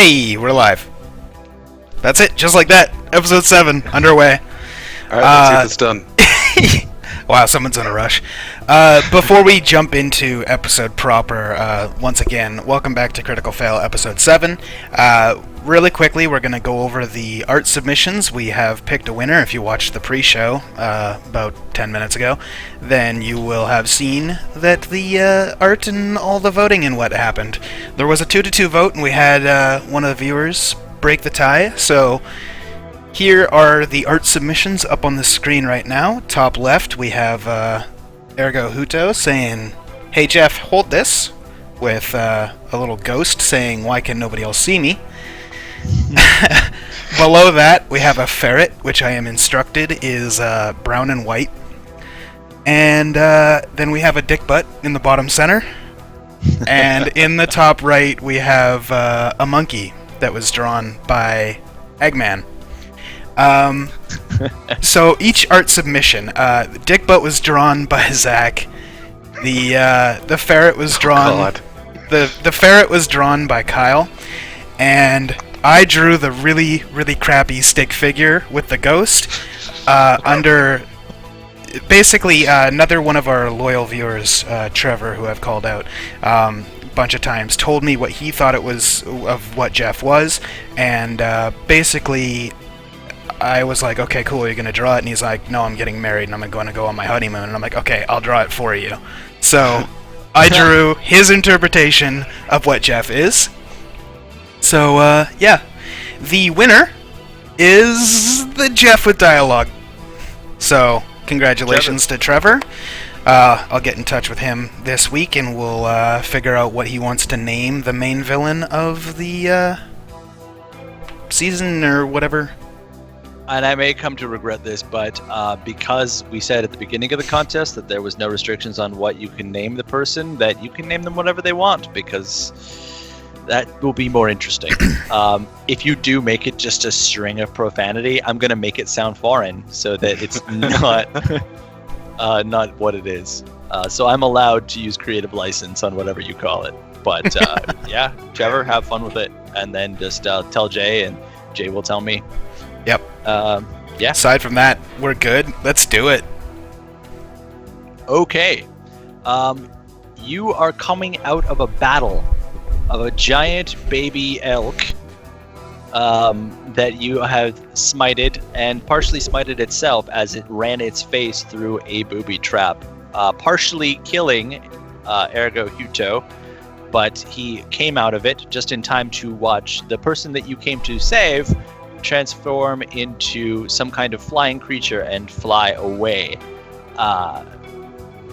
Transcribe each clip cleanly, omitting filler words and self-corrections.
Hey, we're live. That's it, just like that. Episode 7, underway. Alright, let's see if it's done. Wow, someone's in a rush. Before we jump into episode proper, once again, welcome back to Critical Fail episode 7. Really quickly, we're going to go over the art submissions. We have picked a winner. If you watched the pre-show about 10 minutes ago, then you will have seen that the art and all the voting and what happened. There was a 2-2 vote, and we had one of the viewers break the tie, so here are the art submissions up on the screen right now. Top left, we have Ergo Huto saying, "Hey Jeff, hold this," with a little ghost saying, "Why can nobody else see me?" Below that, we have a ferret, which I am instructed is brown and white. And then we have a dick butt in the bottom center. And in the top right, we have a monkey that was drawn by Eggman. So each art submission, Dick Butt was drawn by Zach. The ferret was drawn. The ferret was drawn by Kyle, and I drew the really crappy stick figure with the ghost under. Basically, another one of our loyal viewers, Trevor, who I've called out a bunch of times, told me what he thought it was of what Jeff was, and basically I was like, okay, cool, you're going to draw it? And he's like, no, I'm getting married and I'm going to go on my honeymoon. And I'm like, okay, I'll draw it for you. So I drew his interpretation of what Jeff is. So, yeah. The winner is the Jeff with dialogue. So, congratulations to Trevor. I'll get in touch with him this week and we'll figure out what he wants to name the main villain of the season or whatever. And I may come to regret this, but because we said at the beginning of the contest that there was no restrictions on what you can name the person, that you can name them whatever they want, because that will be more interesting. If you do make it just a string of profanity, I'm going to make it sound foreign so that it's not what it is. So I'm allowed to use creative license on whatever you call it. But yeah, Trevor, have fun with it. And then just tell Jay, and Jay will tell me. Yep. Yeah. Aside from that, we're good. Let's do it. Okay. You are coming out of a battle of a giant baby elk that you have smited, and partially smited itself as it ran its face through a booby trap, partially killing Ergo Huto, but he came out of it just in time to watch the person that you came to save transform into some kind of flying creature and fly away.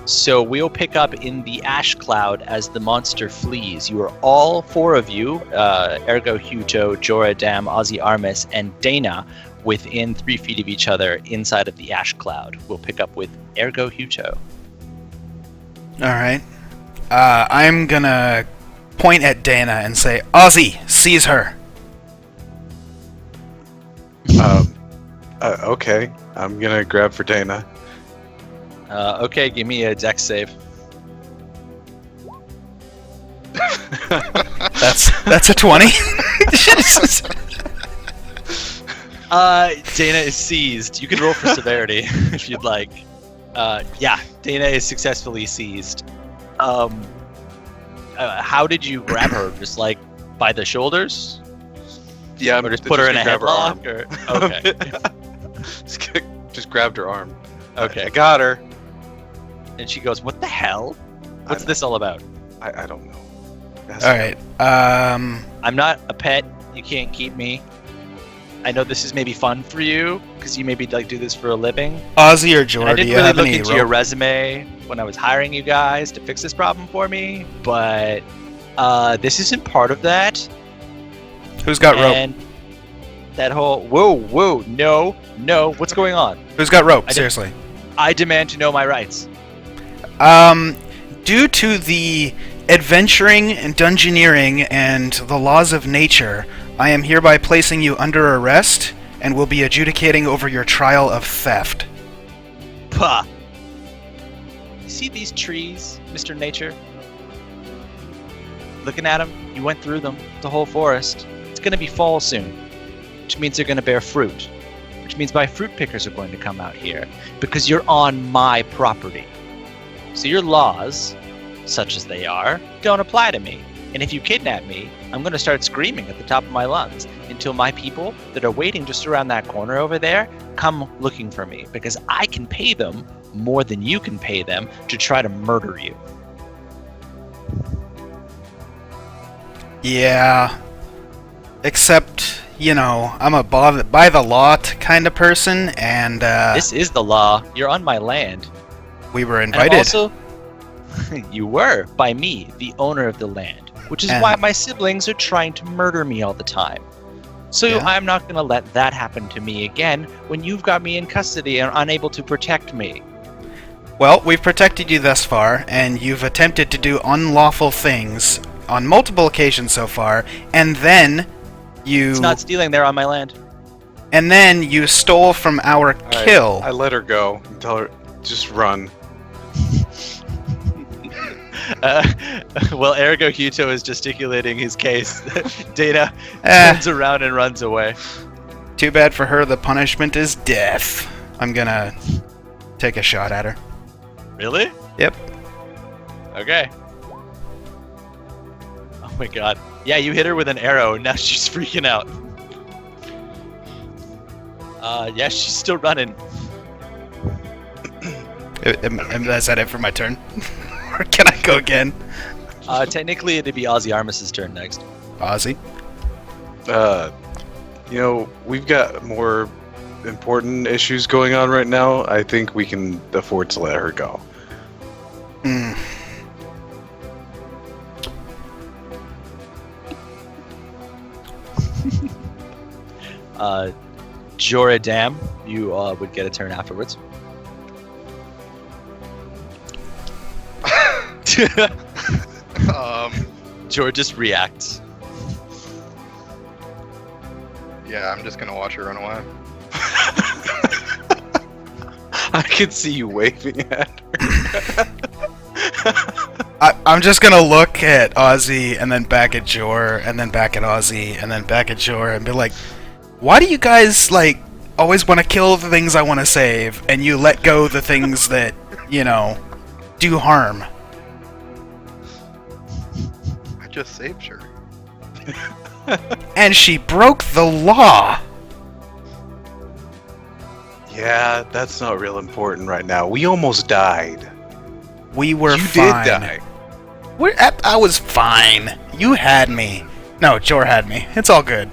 So we'll pick up in the ash cloud as the monster flees. You are all four of you, Ergo Huto, Joradam, Ozzy Armis, and Dana, within 3 feet of each other inside of the ash cloud. We'll pick up with Ergo Huto. Alright. I'm gonna point at Dana and say, Ozzy, seize her. Okay, I'm gonna grab for Dana. Okay, give me a dex save. That's a 20. Dana is seized. You can roll for severity if you'd like. Yeah, Dana is successfully seized. How did you grab her? Just like by the shoulders? Yeah, or just put her in a headlock? Okay. just grabbed her arm. Okay. I got her. And she goes, "What the hell? What's this all about?" I don't know. Alright, I'm not a pet. You can't keep me. I know this is maybe fun for you, because you maybe like do this for a living. Ozzy or Jordy, I didn't you really have look any into your resume when I was hiring you guys to fix this problem for me, but this isn't part of that. Who's got rope? And that whole, whoa, no, what's going on? Who's got rope? Seriously. I demand to know my rights. Due to the adventuring and dungeoneering and the laws of nature, I am hereby placing you under arrest and will be adjudicating over your trial of theft. Pah. You see these trees, Mr. Nature? Looking at them, you went through them, the whole forest. It's going to be fall soon, which means they're going to bear fruit, which means my fruit pickers are going to come out here because you're on my property. So your laws, such as they are, don't apply to me. And if you kidnap me, I'm going to start screaming at the top of my lungs until my people that are waiting just around that corner over there come looking for me, because I can pay them more than you can pay them to try to murder you. Yeah. Except, I'm a by the law kind of person, and This is the law. You're on my land. we were And invited. also, you were, by me, the owner of the land, which is And- why my siblings are trying to murder me all the time. So Yeah. I'm not going to let that happen to me again when you've got me in custody and unable to protect me. Well, we've protected you thus far, and you've attempted to do unlawful things on multiple occasions so far, and then It's not stealing there on my land. you stole from our kill. I let her go and tell her, just run. While Ergo Huto is gesticulating his case, Dana Eh. turns around and runs away. Too bad for her, the punishment is death. I'm gonna take a shot at her. Really? Yep. Okay. Oh my god. Yeah, you hit her with an arrow, and now she's freaking out. Yeah, she's still running. Is that it for my turn? Or can I go again? Technically, it'd be Ozzy Armis's turn next. Ozzy? We've got more important issues going on right now. I think we can afford to let her go. Hmm. Joradam, you would get a turn afterwards. Jor just reacts. Yeah, I'm just gonna watch her run away. I can see you waving at her. I'm just gonna look at Ozzy, and then back at Jor, and then back at Ozzy, and then back at Jor, and be like, why do you guys, always want to kill the things I want to save, and you let go the things that, do harm? I just saved her. And she broke the law! Yeah, that's not real important right now. We almost died. We were You fine. did die. I was fine. You had me. No, Jor had me. It's all good.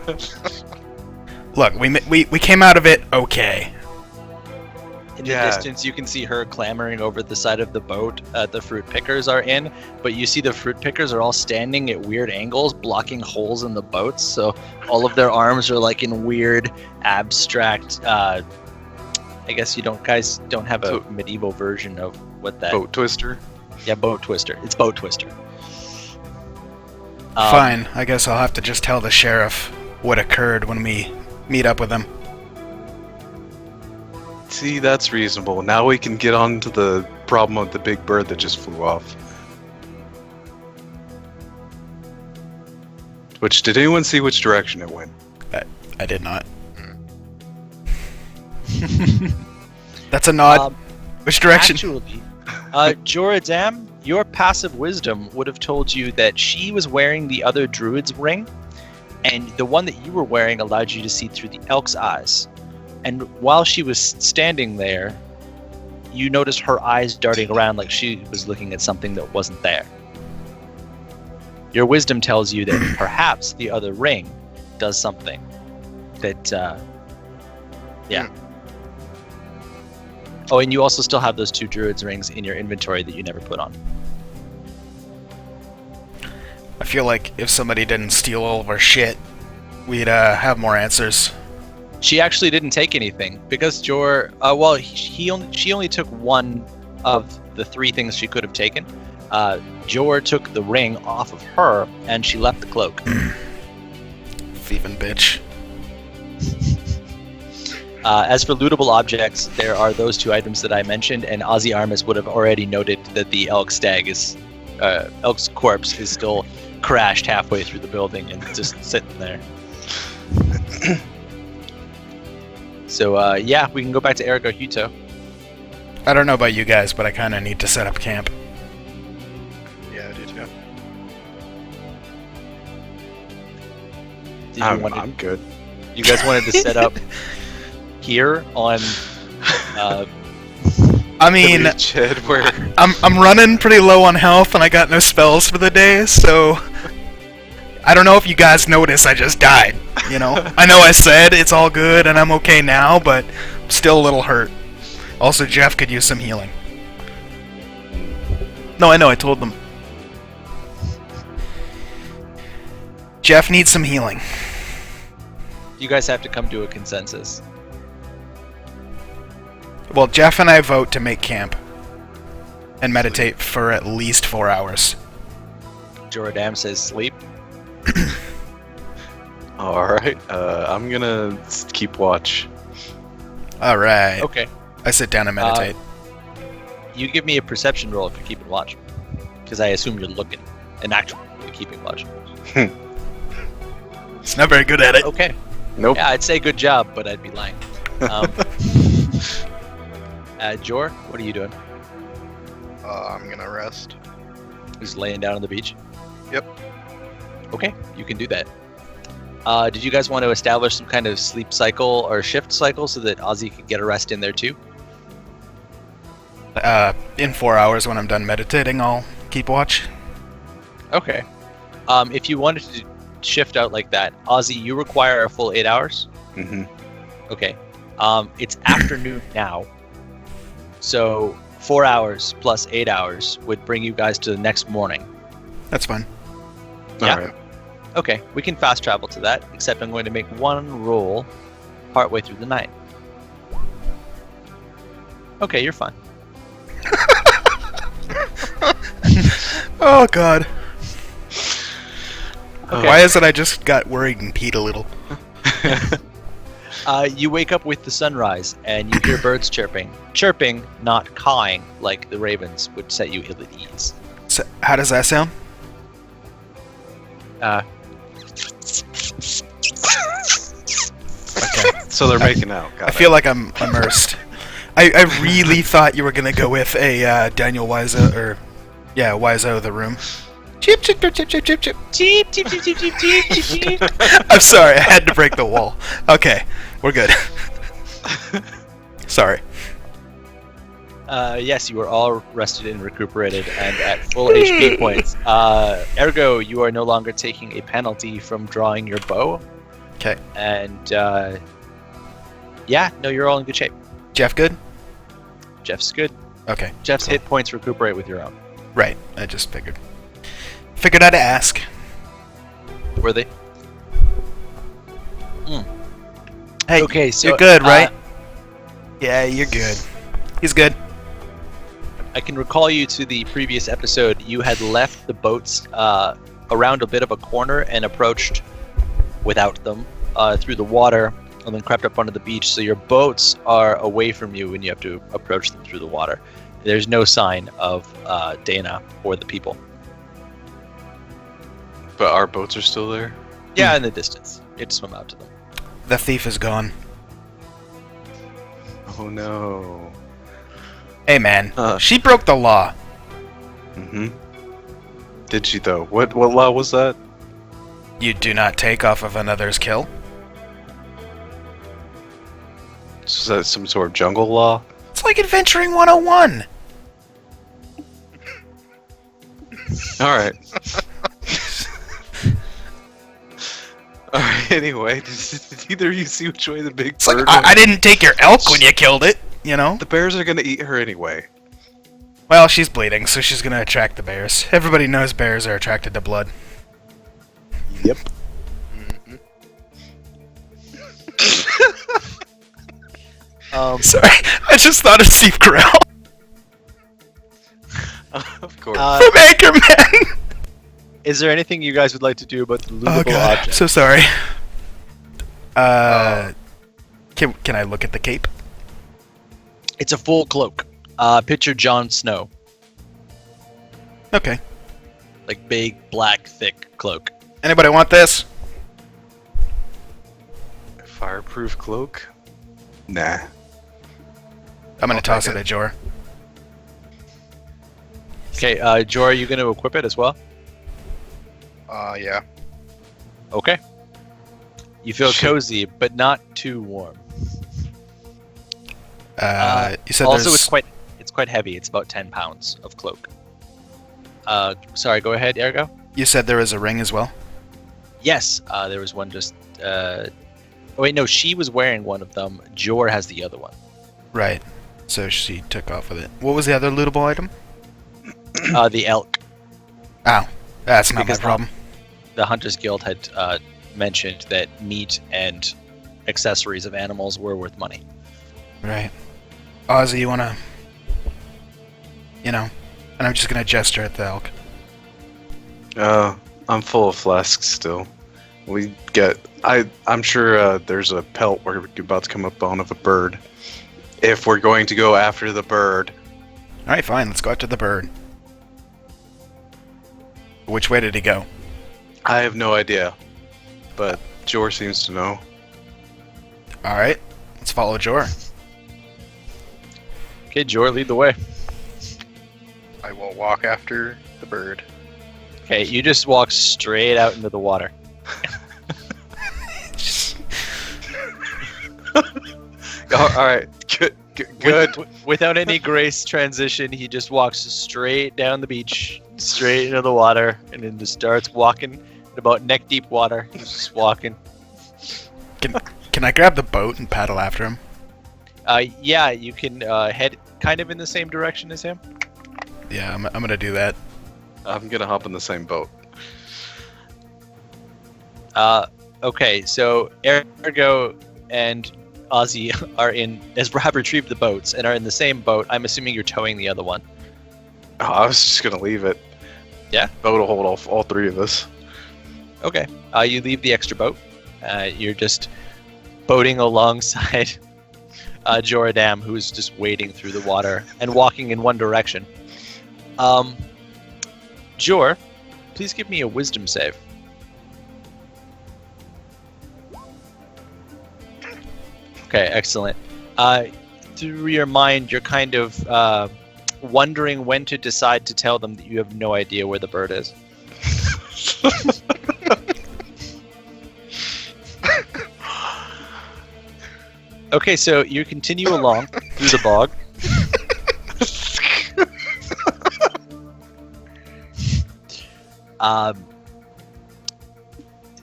Look, we came out of it okay. In Yeah. the distance, you can see her clambering over the side of the boat the fruit pickers are in, but you see the fruit pickers are all standing at weird angles, blocking holes in the boats, so all of their arms are in weird, abstract, I guess guys don't have a medieval version of what that... Boat twister. Yeah, boat twister. It's boat twister. Fine, I guess I'll have to just tell the sheriff what occurred when we meet up with him. See, that's reasonable. Now we can get on to the problem of the big bird that just flew off. Did anyone see which direction it went? I did not. That's a nod. Which direction? Actually, Joradam, your passive wisdom would have told you that she was wearing the other druid's ring, and the one that you were wearing allowed you to see through the elk's eyes. And while she was standing there, you noticed her eyes darting around like she was looking at something that wasn't there. Your wisdom tells you that perhaps the other ring does something that, yeah. Oh, and you also still have those 2 druid's rings in your inventory that you never put on. I feel like if somebody didn't steal all of our shit, we'd have more answers. She actually didn't take anything because Jor. She only took one of the 3 things she could have taken. Jor took the ring off of her, and she left the cloak. Thieving bitch. As for lootable objects, there are those 2 items that I mentioned, and Ozzy Armis would have already noted that the elk's corpse is still crashed halfway through the building and just sitting there. So yeah, we can go back to Ergo Huto. I don't know about you guys, but I kind of need to set up camp. Yeah, I do too. Did I'm good. you guys wanted to set up here on? I mean, The shed where I'm running pretty low on health, and I got no spells for the day, so I don't know if you guys noticed. I just died. You know, I know I said it's all good and I'm okay now, but I'm still a little hurt. Also, Jeff could use some healing. No, I know. I told them. Jeff needs some healing. You guys have to come to a consensus. Well, Jeff and I vote to make camp and meditate for at least 4 hours. Joradam says sleep. All right, I'm gonna keep watch. All right. Okay. I sit down and meditate. You give me a perception roll if you're keeping watch, because I assume you're looking and actually keeping watch. It's not very good at it. Okay. Nope. Yeah, I'd say good job, but I'd be lying. Jor, what are you doing? I'm gonna rest. Just laying down on the beach? Yep. Okay, you can do that. Did you guys want to establish some kind of sleep cycle or shift cycle so that Ozzy could get a rest in there too? In 4 hours when I'm done meditating, I'll keep watch. Okay. If you wanted to shift out like that, Ozzy, you require a full 8 hours? Mm-hmm. Okay. It's afternoon now. So 4 hours plus 8 hours would bring you guys to the next morning. That's fine. Yeah. All right. Okay, we can fast travel to that, except I'm going to make one roll partway through the night. Okay, you're fine. Oh god. Okay. Why is it I just got worried and peed a little? You wake up with the sunrise, and you hear birds chirping. Chirping, not cawing, like the ravens would set you ill at ease. So, how does that sound? Okay. So they're making out. Got I feel like I'm immersed. I really thought you were gonna go with a Daniel Wiseau, or Wiseau the Room. Cheep chip chip chip chip chip chip. Cheep, cheep, cheep, cheep, cheep, cheep, cheep, cheep. I'm sorry, I had to break the wall. Okay, we're good. Sorry. Yes, you are all rested and recuperated and at full HP points. Ergo, you are no longer taking a penalty from drawing your bow. Okay. And, you're all in good shape. Jeff, good? Jeff's good. Okay. Jeff's hit points recuperate with your own. Right. I just figured. Figured I'd ask. Were they? Hey, Okay, so you're good, right? Yeah, you're good. He's good. I can recall you to the previous episode. You had left the boats around a bit of a corner and approached without them through the water, and then crept up onto the beach. So your boats are away from you, and you have to approach them through the water. There's no sign of Dana or the people. But our boats are still there. Yeah, in the distance. You have to swim out to them. The thief is gone. Oh no. Hey, man. Uh. She broke the law. Mm-hmm. Did she though? What law was that? You do not take off of another's kill. Is that some sort of jungle law? It's like adventuring 101. All right. All right. Anyway, did either of you see which way the big It's like, bird? I didn't take your elk when you killed it, you know? The bears are gonna eat her anyway. Well, she's bleeding, so she's gonna attract the bears. Everybody knows bears are attracted to blood. Yep. Sorry, I just thought of Steve Carell Of course. from Anchorman. Is there anything you guys would like to do about the Oh lootable god, I'm object? so sorry. Can I look at the cape? It's a full cloak. Picture Jon Snow. Okay. Like big, black, thick cloak. Anybody want this? Waterproof cloak? Nah. I'm gonna I'll toss take it it. at Jor. Okay, Jor, are you going to equip it as well? Yeah. Okay. You feel Shit. cozy, but not too warm. You said Also, there's... it's quite heavy. It's about 10 pounds of cloak. Sorry, go ahead, Ergo. You said there was a ring as well? Yes, there was one just. Oh wait, no, she was wearing one of them. Jor has the other one. Right. So she took off with it. What was the other lootable item? The elk. Ow. That's not Because my problem. The Hunters Guild had mentioned that meat and accessories of animals were worth money. Right. Ozzy, you wanna... You know... And I'm just gonna gesture at the elk. I'm full of flasks still. We get... I'm sure there's a pelt we're about to come up on of a bird. If we're going to go after the bird. Alright, fine. Let's go after the bird. Which way did he go? I have no idea. But Jor seems to know. Alright. Let's follow Jor. Okay, Jor, lead the way. I will walk after the bird. Okay, you just walk straight out into the water. Alright, good. Without any grace transition, he just walks straight down the beach, straight into the water, and then just starts walking in about neck deep water. He's just walking. Can I grab the boat and paddle after him? Yeah, you can head kind of in the same direction as him. Yeah, I'm gonna do that. I'm gonna hop in the same boat. Okay, so Ergo and Ozzy have retrieved the boats and are in the same boat. I'm assuming you're towing the other one. Oh, I was just gonna leave it. Yeah? Boat will hold all three of us. Okay. You leave the extra boat. You're just boating alongside Joradam, who's just wading through the water and walking in one direction. Jor, please give me a wisdom save. Okay, excellent. Through your mind, you're kind of wondering when to decide to tell them that you have no idea where the bird is. Okay, so you continue along through the bog.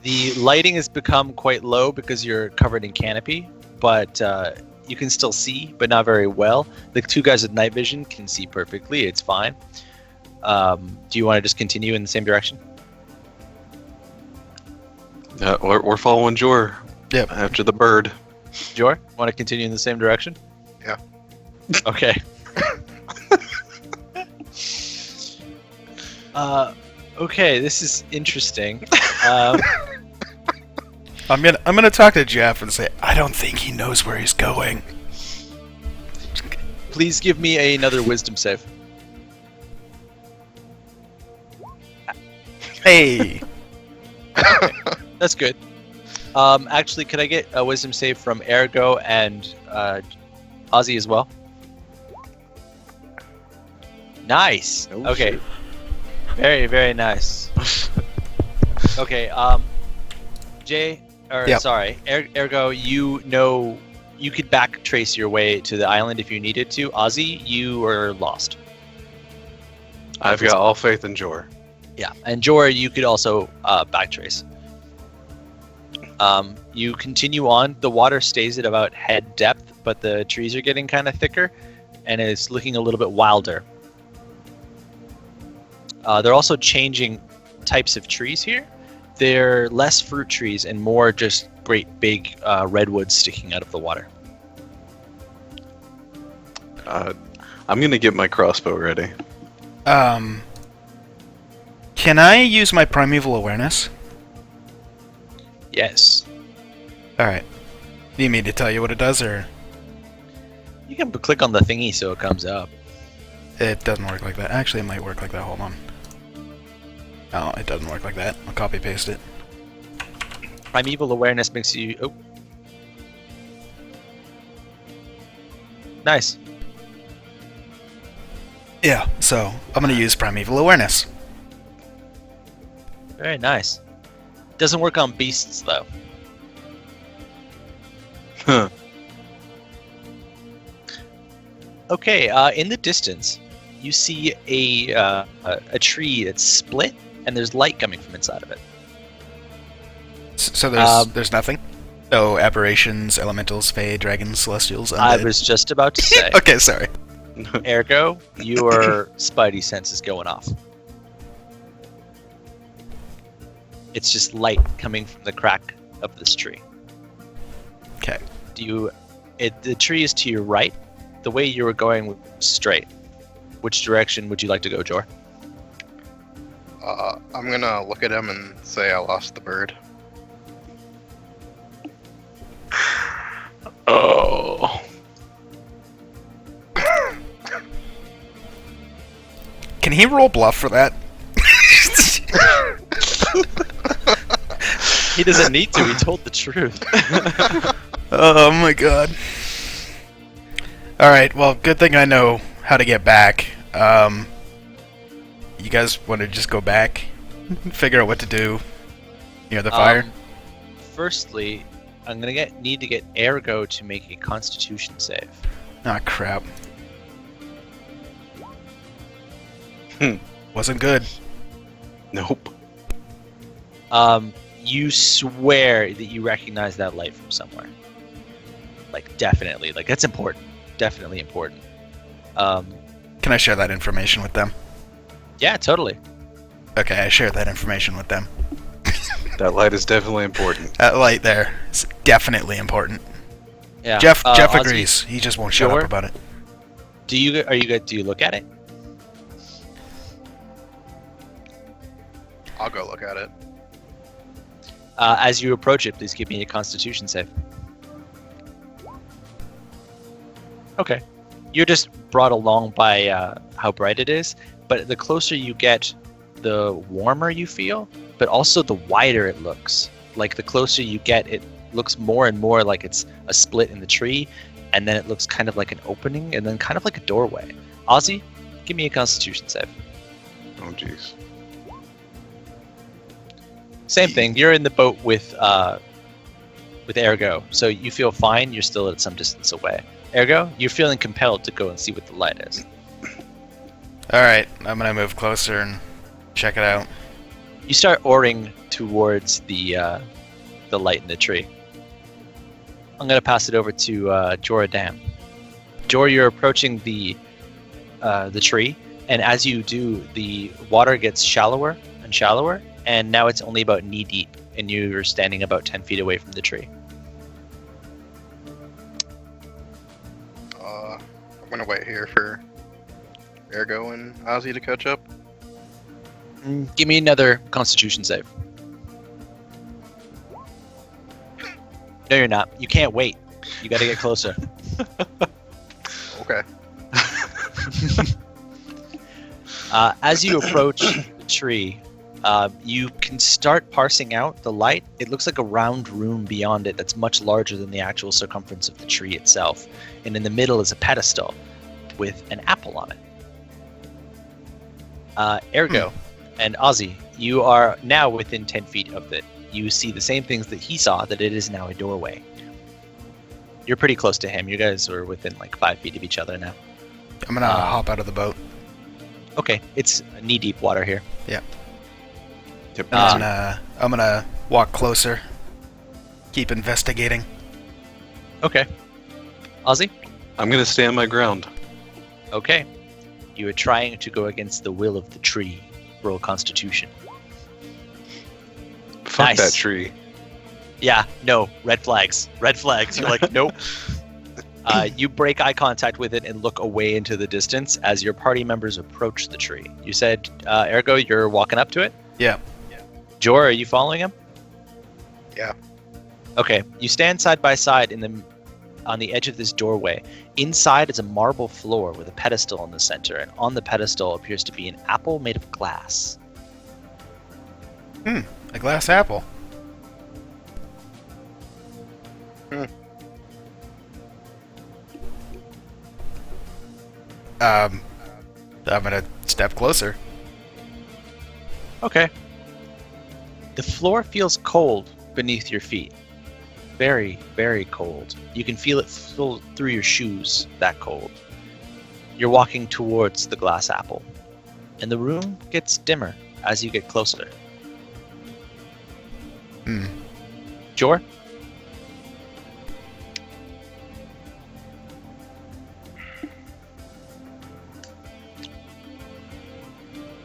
The lighting has become quite low because you're covered in canopy, but you can still see, but not very well. The two guys with night vision can see perfectly. It's fine. Do you want to just continue in the same direction? We're following Jor. Yep. After the bird. Jor, want to continue in the same direction? Yeah. Okay. Okay, this is interesting. I'm gonna talk to Jeff and say I don't think he knows where he's going. Please give me another wisdom save. Hey. That's good. Actually, could I get a wisdom save from Ergo and Ozzy as well? Nice. Oh, Okay. shit. Very, very nice. Okay. Jay, or Yep. sorry, Ergo, you know, you could back trace your way to the island if you needed to. Ozzy, you are lost. I've got all faith in Jor. Yeah, and Jor, you could also backtrace. You continue on. The water stays at about head depth, but the trees are getting kind of thicker, and it's looking a little bit wilder. They're also changing types of trees here. They're less fruit trees and more just great big redwoods sticking out of the water. I'm gonna get my crossbow ready. Can I use my primeval awareness? Yes. Alright. Need me to tell you what it does, or You can click on the thingy so it comes up. it doesn't work like that? Actually, it might work like that. Hold on. Oh, it doesn't work like that. I'll copy paste it. Primeval awareness makes you... Oh. Nice. Yeah, so I'm gonna use Primeval Awareness. Very nice. Doesn't work on beasts though. Huh. Okay, in the distance, you see a tree that's split, and there's light coming from inside of it. So there's nothing? No aberrations, elementals, fae, dragons, celestials, undead? I was just about to say. Okay, sorry. Ergo, your spidey sense is going off. It's just light coming from the crack of this tree. Okay. The tree is to your right. The way you were going was straight. Which direction would you like to go, Jor? I'm gonna look at him and say I lost the bird. Oh. Can he roll bluff for that? He doesn't need to. He told the truth. Oh my god. Alright, well, good thing I know how to get back. You guys want to just go back? Figure out what to do near the fire? Firstly, I'm gonna need to get Ergo to make a Constitution save. Ah, crap. Wasn't good. Nope. You swear that you recognize that light from somewhere. Like, definitely. Like, that's important. Definitely important. Can I share that information with them? Yeah, totally. Okay, I share that information with them. That light is definitely important. That light there is definitely important. Yeah. Jeff Ozzy, agrees. He just won't shut Jor? up about it. Do you look at it? I'll go look at it. As you approach it, please give me a Constitution save. Okay. You're just brought along by how bright it is, but the closer you get, the warmer you feel, but also the wider it looks. Like, the closer you get, it looks more and more like it's a split in the tree, and then it looks kind of like an opening, and then kind of like a doorway. Ozzy, give me a Constitution save. Oh, jeez. Same thing. You're in the boat with Ergo, so you feel fine. You're still at some distance away. Ergo, you're feeling compelled to go and see what the light is. Alright, I'm gonna move closer and check it out. You start oaring towards the light in the tree. I'm gonna pass it over to Joradam. Jor, you're approaching the tree, and as you do, the water gets shallower and shallower, and now it's only about knee deep, and you're standing about 10 feet away from the tree. I'm gonna wait here for Ergo and Ozzy to catch up. Give me another Constitution save. No, you're not. You can't wait. You gotta get closer. Okay. As you approach the tree, you can start parsing out the light. It looks like a round room beyond it that's much larger than the actual circumference of the tree itself. And in the middle is a pedestal with an apple on it. Ergo and Ozzy, you are now within 10 feet of it. You see the same things that he saw, that it is now a doorway. You're pretty close to him. You guys are within like 5 feet of each other now. I'm gonna hop out of the boat. Okay, it's knee-deep water here. Yep. I'm gonna walk closer. Keep investigating. Okay. Ozzy? I'm gonna stand my ground. Okay. You are trying to go against the will of the tree. Roll Constitution. Fuck Nice. that tree. Yeah, no. Red flags. Red flags. You're like, nope. You break eye contact with it and look away into the distance as your party members approach the tree. You said, Ergo, you're walking up to it? Yeah. Jor, are you following him? Yeah. Okay. You stand side by side on the edge of this doorway. Inside is a marble floor with a pedestal in the center, and on the pedestal appears to be an apple made of glass. A glass apple. I'm gonna step closer. Okay. The floor feels cold beneath your feet. Very, very cold. You can feel it through your shoes, that cold. You're walking towards the glass apple, and the room gets dimmer as you get closer. Jor?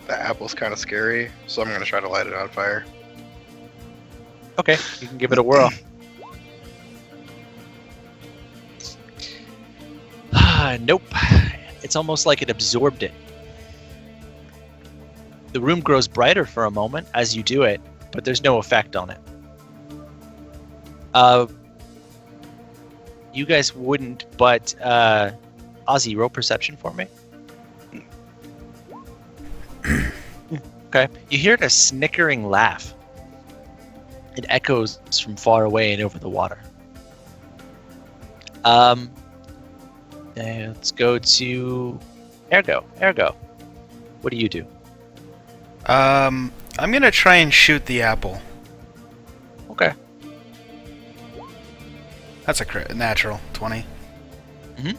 The apple's kind of scary, so I'm gonna try to light it on fire. Okay, you can give it a whirl. Nope. It's almost like it absorbed it. The room grows brighter for a moment as you do it, but there's no effect on it. You guys wouldn't, but Ozzy, roll perception for me. Okay. You hear a snickering laugh. It echoes from far away and over the water. Let's go to Ergo. Ergo, what do you do? I'm gonna try and shoot the apple. Okay. That's a natural 20.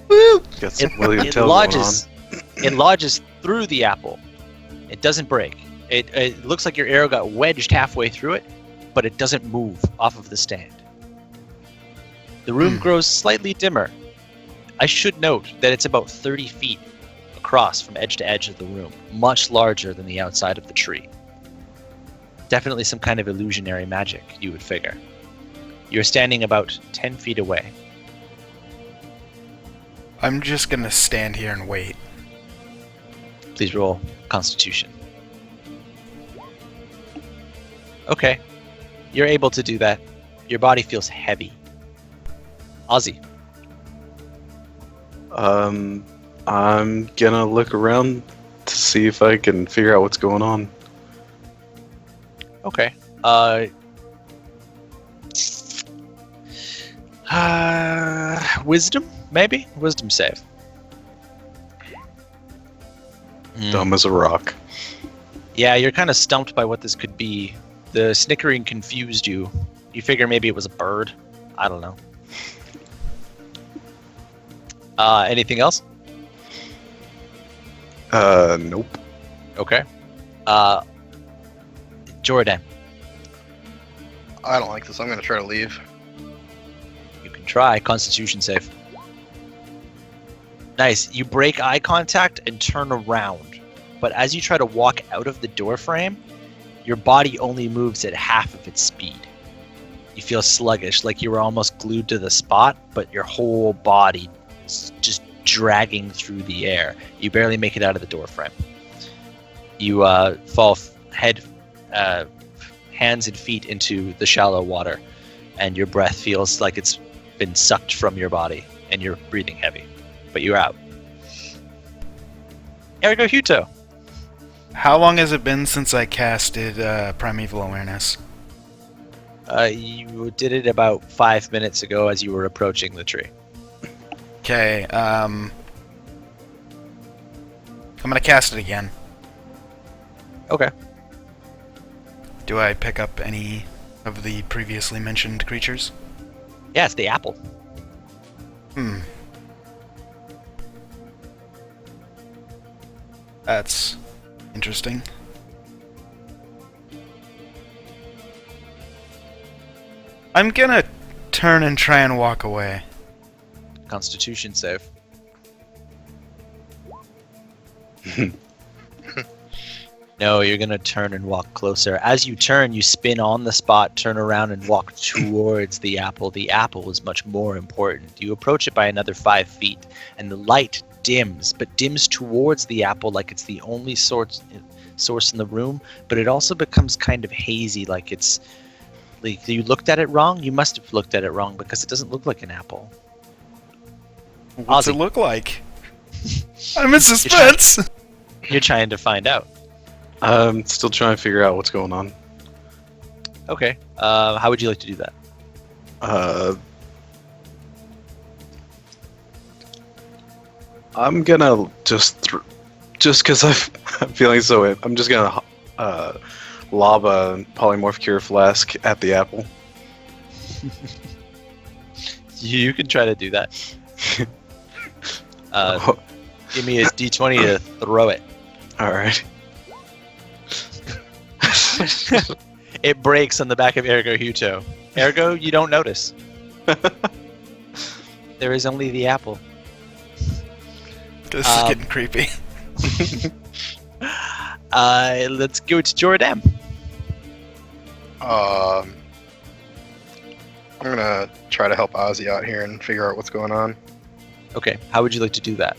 Woo! Got some William It Tell lodges. It lodges through the apple. It doesn't break. It looks like your arrow got wedged halfway through it, but it doesn't move off of the stand. The room grows slightly dimmer. I should note that it's about 30 feet across from edge to edge of the room, much larger than the outside of the tree. Definitely some kind of illusionary magic, you would figure. You're standing about 10 feet away. I'm just gonna stand here and wait. Please roll Constitution. Okay. You're able to do that. Your body feels heavy. Ozzy. I'm gonna look around to see if I can figure out what's going on. Okay. Wisdom, maybe? Wisdom save. Dumb as a rock. Yeah, you're kind of stumped by what this could be. The snickering confused you. You figure maybe it was a bird. I don't know. Anything else? Nope. Okay. Jordan, I don't like this. I'm gonna try to leave. you can try Constitution save. Nice. You break eye contact and turn around. But as you try to walk out of the door frame, your body only moves at half of its speed. You feel sluggish, like you were almost glued to the spot, but your whole body is just dragging through the air. You barely make it out of the door frame. You fall hands and feet into the shallow water, and your breath feels like it's been sucked from your body, and you're breathing heavy. But you're out. Ergo Huto. How long has it been since I casted Primeval Awareness? You did it about 5 minutes ago as you were approaching the tree. Okay, I'm gonna cast it again. Okay. Do I pick up any of the previously mentioned creatures? Yeah, it's the apple. That's interesting. I'm gonna turn and try and walk away. Constitution save. No, you're going to turn and walk closer. As you turn, you spin on the spot, turn around, and walk towards the apple. The apple is much more important. You approach it by another 5 feet, and the light dims, but dims towards the apple like it's the only source in the room, but it also becomes kind of hazy, like it's... Like, you looked at it wrong? You must have looked at it wrong, because it doesn't look like an apple. What's Ozzy. it look like? I'm in suspense! You're trying to find out. I'm still trying to figure out what's going on. Okay. How would you like to do that? I'm gonna just because I'm feeling so it. I'm just gonna lob a polymorph cure flask at the apple. You can try to do that. Give me a d20 to throw it. All right. It breaks on the back of Ergo Huto. Ergo, you don't notice. There is only the apple. This is getting creepy. Let's go to Jordan. I'm gonna try to help Ozzy out here and figure out what's going on. Okay, how would you like to do that?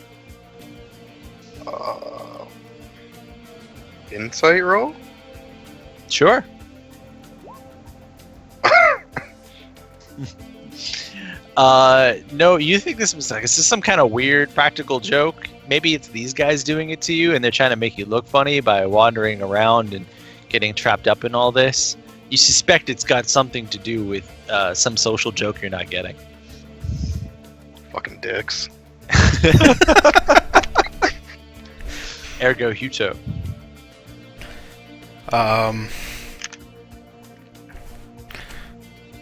Insight roll? Sure. No, you think this was like, is this some kind of weird practical joke? Maybe it's these guys doing it to you and they're trying to make you look funny by wandering around and getting trapped up in all this. You suspect it's got something to do with some social joke you're not getting. Fucking dicks. Ergo Huto.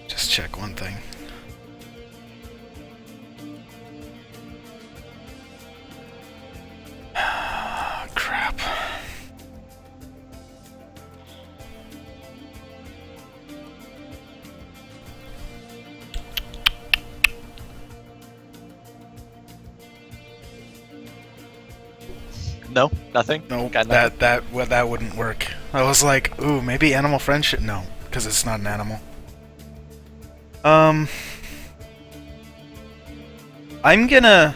Just check one thing. Crap. No, nothing. No, Got nothing? that wouldn't work. I was like, ooh, maybe animal friendship. No, because it's not an animal. I'm gonna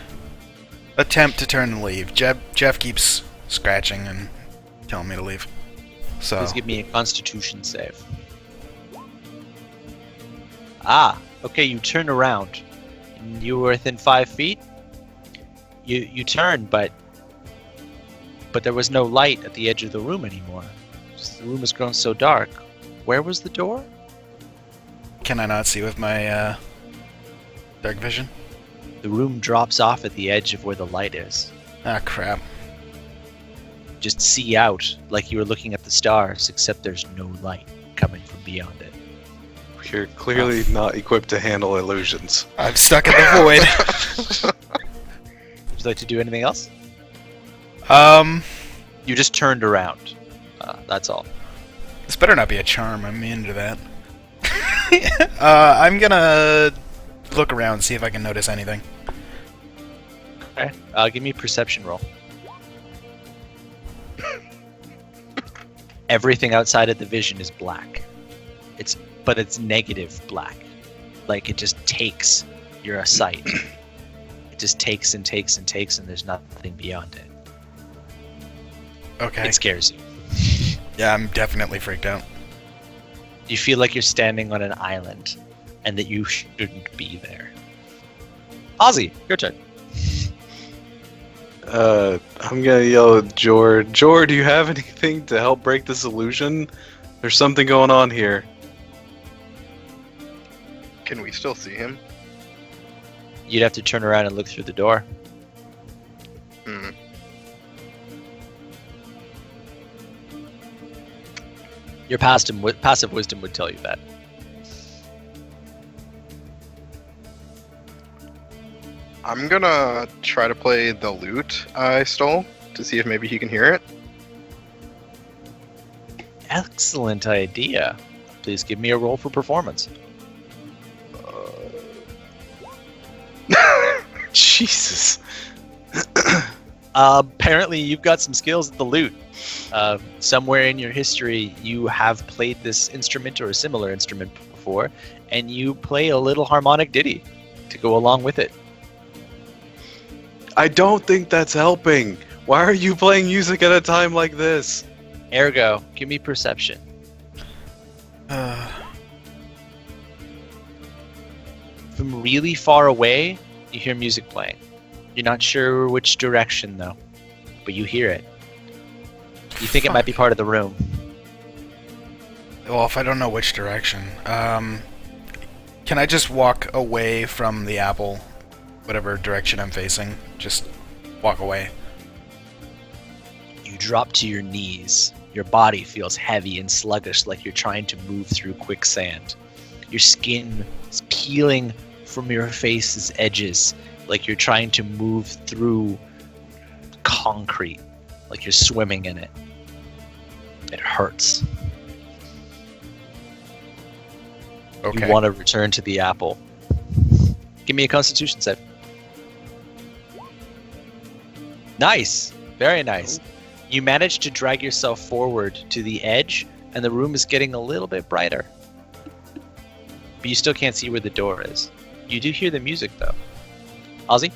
attempt to turn and leave. Jeff keeps scratching and telling me to leave. So Please give me a Constitution save. Ah, okay. You turn around. You were within 5 feet. You turned, but there was no light at the edge of the room anymore. Just the room has grown so dark. Where was the door? can I not see with my dark vision? The room drops off at the edge of where the light is. Ah, crap. Just see out like you were looking at the stars, except there's no light coming from beyond it. You're clearly not equipped to handle illusions. I'm stuck in the void. Would you like to do anything else? You just turned around. That's all. This better not be a charm. I'm into that. I'm gonna look around, see if I can notice anything. Okay. Give me a perception roll. Everything outside of the vision is black. But it's negative black. Like it just takes your sight. It just takes and takes and takes, and there's nothing beyond it. Okay. It scares you. Yeah, I'm definitely freaked out. You feel like you're standing on an island, and that you shouldn't be there. Ozzy, your turn. I'm gonna yell at Jor. Jor, do you have anything to help break this illusion? There's something going on here. Can we still see him? You'd have to turn around and look through the door. Hmm. Your passive wisdom would tell you that. I'm gonna try to play the lute I stole to see if maybe he can hear it. Excellent idea. Please give me a roll for performance. Jesus. Apparently, you've got some skills at the lute. Somewhere in your history, you have played this instrument or a similar instrument before, and you play a little harmonic ditty to go along with it. I don't think that's helping. Why are you playing music at a time like this? Ergo, give me perception. From really far away, you hear music playing. You're not sure which direction, though, but you hear it. You think it might be part of the room. Well, if I don't know which direction, can I just walk away from the apple, whatever direction I'm facing? Just walk away. You drop to your knees. Your body feels heavy and sluggish, like you're trying to move through quicksand. Your skin is peeling from your face's edges, like you're trying to move through concrete, like you're swimming in it. It hurts. Okay. You want to return to the apple. Give me a Constitution save. Nice. Very nice. You manage to drag yourself forward to the edge, and the room is getting a little bit brighter. But you still can't see where the door is. You do hear the music, though. Ozzy?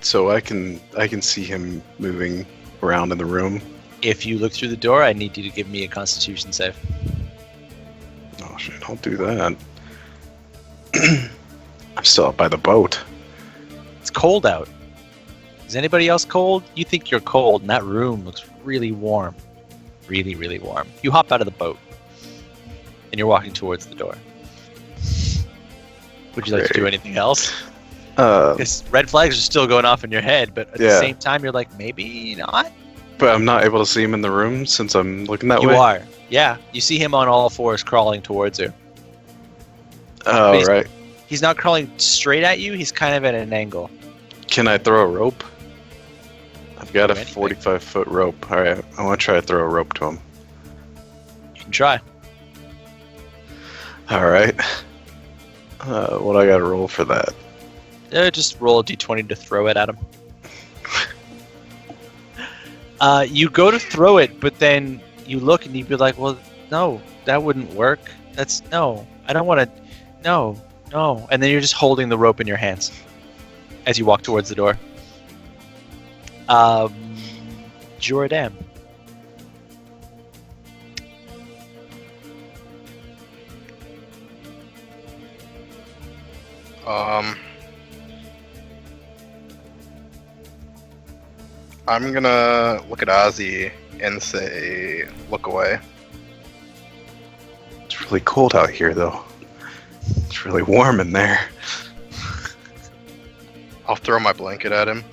So I can see him moving around in the room. If you look through the door, I need you to give me a Constitution save. Oh shit! I'll do that. I'm still up by the boat. It's cold out. Is anybody else cold? You think you're cold, and that room looks really warm. Really, really warm. You hop out of the boat, and you're walking towards the door. Would you like to do anything else? Because red flags are still going off in your head, but at the same time, you're like, maybe not? But I'm not able to see him in the room since I'm looking that way? You are. Yeah. You see him on all fours crawling towards you. Oh, right. He's not crawling straight at you. He's kind of at an angle. Can I throw a rope? I've got a anything. 45-foot rope. All right, I want to try to throw a rope to him. You can try. All right. What I got to roll for that? Just roll a d20 to throw it at him. You go to throw it, but then you look and you'd be like, well, no, that wouldn't work. No, I don't want to, no. And then you're just holding the rope in your hands as you walk towards the door. Jordan. I'm gonna look at Ozzy and say, look away. It's really cold out here, though. It's really warm in there. I'll throw my blanket at him.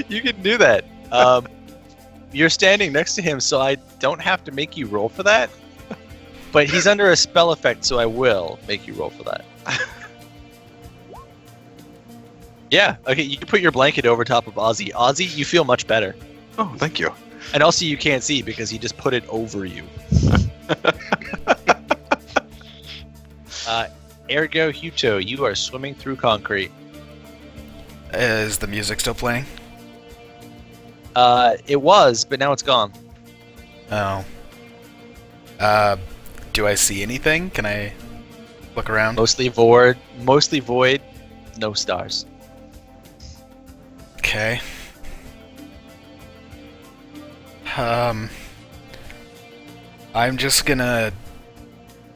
You can do that. You're standing next to him, so I don't have to make you roll for that. But he's under a spell effect, so I will make you roll for that. Yeah, okay, you can put your blanket over top of Ozzy. Ozzy, you feel much better. Oh, thank you. And also you can't see because he just put it over you. Ergo Huto, you are swimming through concrete. Is the music still playing? It was, but now it's gone. Oh. Do I see anything? Can I look around? Mostly void, no stars. Okay. I'm just gonna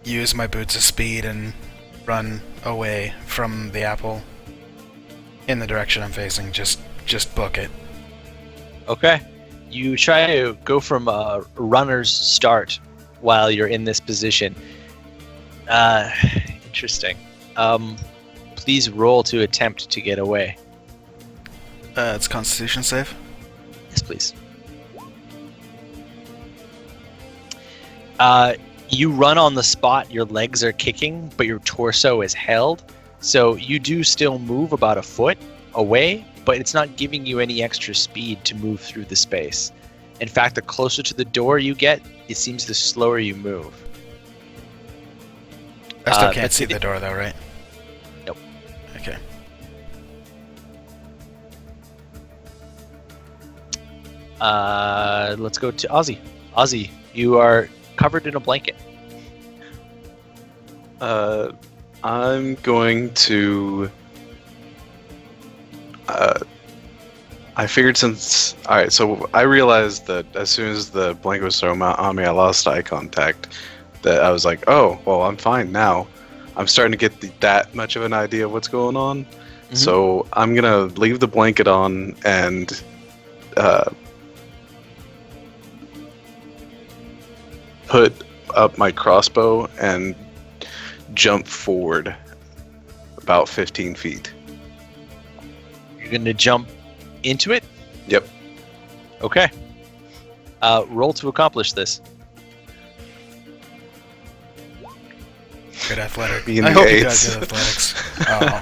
use my boots of speed and run away from the apple in the direction I'm facing. Just book it. Okay. You try to go from a runner's start while you're in this position. Interesting. Please roll to attempt to get away. It's Constitution save. Yes, please. You run on the spot, your legs are kicking, but your torso is held. So you do still move about a foot away, but it's not giving you any extra speed to move through the space. In fact, the closer to the door you get, it seems the slower you move. I still can't see the door though, right? Nope. Okay. Let's go to Ozzy. Ozzy, you are covered in a blanket. I'm going to... I figured since... Alright, so I realized that as soon as the blanket was thrown on me, I lost eye contact. That I was like, oh, well, I'm fine now. I'm starting to get that much of an idea of what's going on. Mm-hmm. So I'm going to leave the blanket on and... put up my crossbow and jump forward about 15 feet. You're going to jump into it? Yep. Okay. Roll to accomplish this. Good athletic. Me and I the hope you got eights. good athletics. Oh.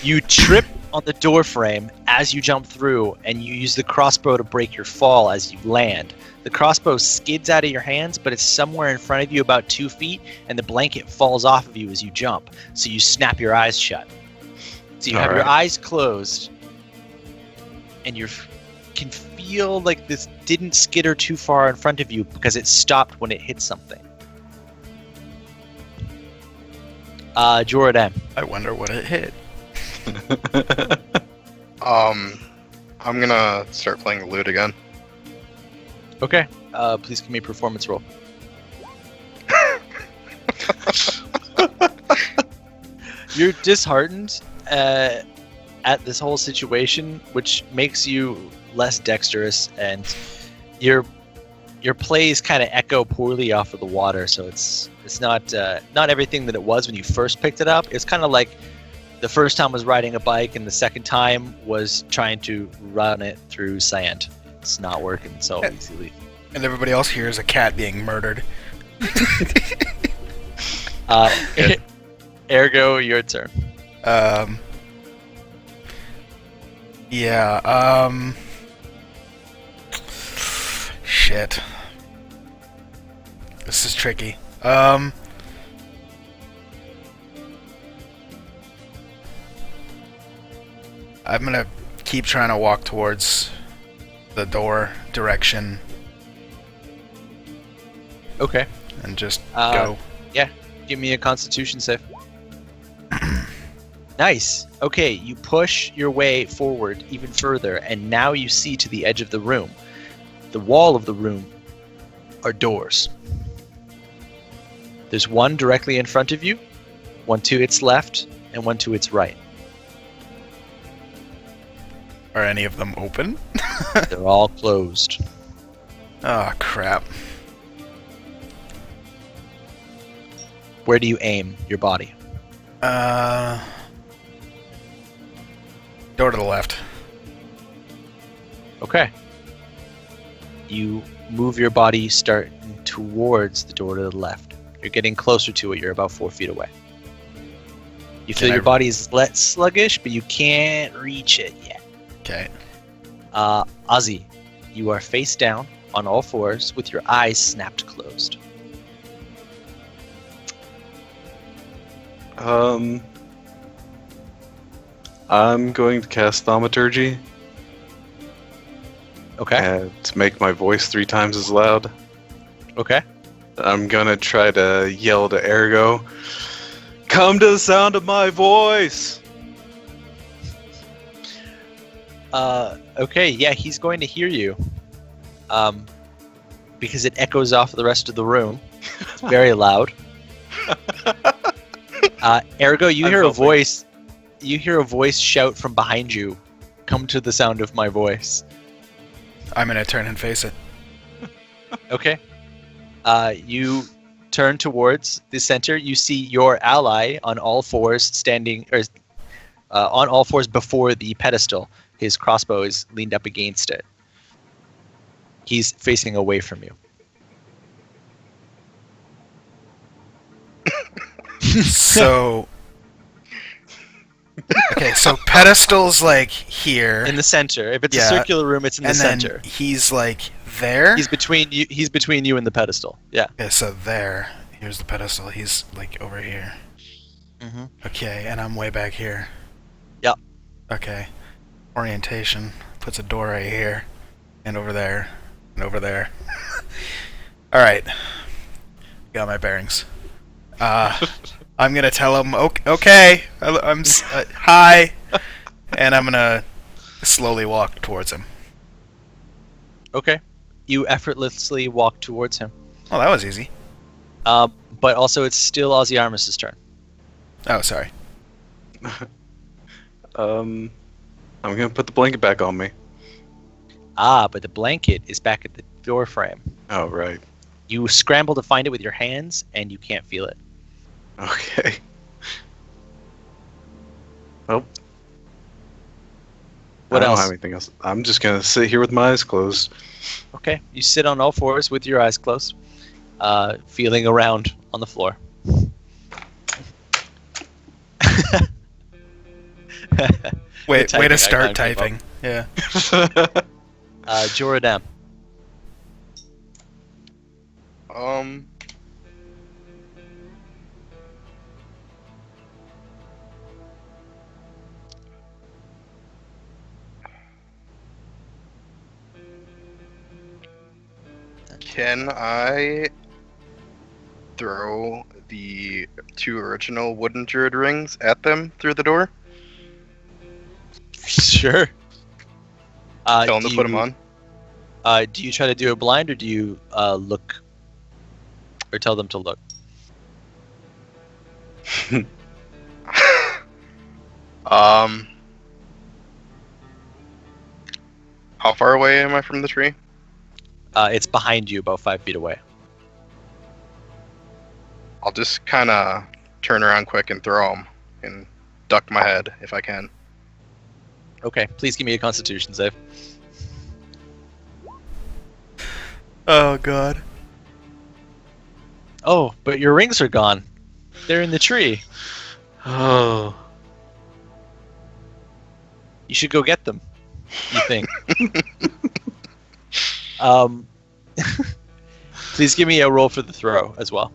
You trip on the door frame as you jump through, and you use the crossbow to break your fall as you land. The crossbow skids out of your hands, but it's somewhere in front of you about 2 feet, and the blanket falls off of you as you jump. So you snap your eyes shut. So you have your eyes closed, and you can feel like this didn't skitter too far in front of you because it stopped when it hit something. Jordan. I wonder what it hit. I'm gonna start playing the lute again. Okay. Please give me a performance roll. You're disheartened at this whole situation, which makes you less dexterous, and your plays kind of echo poorly off of the water. So it's not everything that it was when you first picked it up. It's kind of like the first time was riding a bike, and the second time was trying to run it through sand. It's not working so easily. And everybody else hears a cat being murdered. Ergo, your turn. Yeah, shit. This is tricky. I'm gonna keep trying to walk towards the door direction Okay. and just Uh, go. Give me a Constitution save. Nice. Okay, you push your way forward even further, and now you see to the edge of the room. The wall of the room are doors. There's one directly in front of you, one to its left, and one to its right. Are any of them open? They're all closed. Oh, crap. Where do you aim your body? Door to the left. Okay. You move your body starting towards the door to the left. You're getting closer to it. You're about 4 feet away. You feel Can your I- body's less sluggish, but you can't reach it yet. Okay. Ozzy, you are face down on all fours with your eyes snapped closed. I'm going to cast Thaumaturgy Okay. and to make my voice 3 times as loud. Okay. I'm gonna try to yell to Ergo, "Come to the sound of my voice!" Okay. Yeah, he's going to hear you. Because it echoes off the rest of the room. It's very loud. Ergo, you I'm hear a helping. voice. You hear a voice shout from behind you. Come to the sound of my voice. I'm gonna turn and face it. Okay. You turn towards the center. You see your ally on all fours standing, or on all fours before the pedestal. His crossbow is leaned up against it. He's facing away from you. So. Okay, so pedestal's like here, In the center. If it's a Yeah. circular room, it's in the and then center. he's like there. He's between you. He's between you and the pedestal. Yeah. Okay, so there. Here's the pedestal. He's like over here. Mm-hmm. Okay, and I'm way back here. Yep. Okay. Orientation puts a door right here, and over there, and over there. All right. Got my bearings. I'm gonna tell him, okay, I'm hi, and I'm gonna slowly walk towards him. Okay. You effortlessly walk towards him. Oh, that was easy. But also, it's still Ozzy Armis's turn. Oh, sorry. I'm gonna put the blanket back on me. But the blanket is back at the door frame. Oh, right. You scramble to find it with your hands, and you can't feel it. Okay. Well, What I don't else? have anything else. I'm just gonna sit here with my eyes closed. Okay, you sit on all fours with your eyes closed, feeling around on the floor. Way typing to start icon came typing. Yeah. Joradam. Can I throw the 2 original wooden druid rings at them through the door? Sure. Tell them to put them on. Do you try to do a blind, or do you look, or tell them to look? How far away am I from the tree? It's behind you, about 5 feet away. I'll just kind of turn around quick and throw them, and duck my head if I can. Okay, please give me a Constitution save. Oh god. Oh, but your rings are gone. They're in the tree. Oh. You should go get them. You think? Please give me a roll for the throw as well.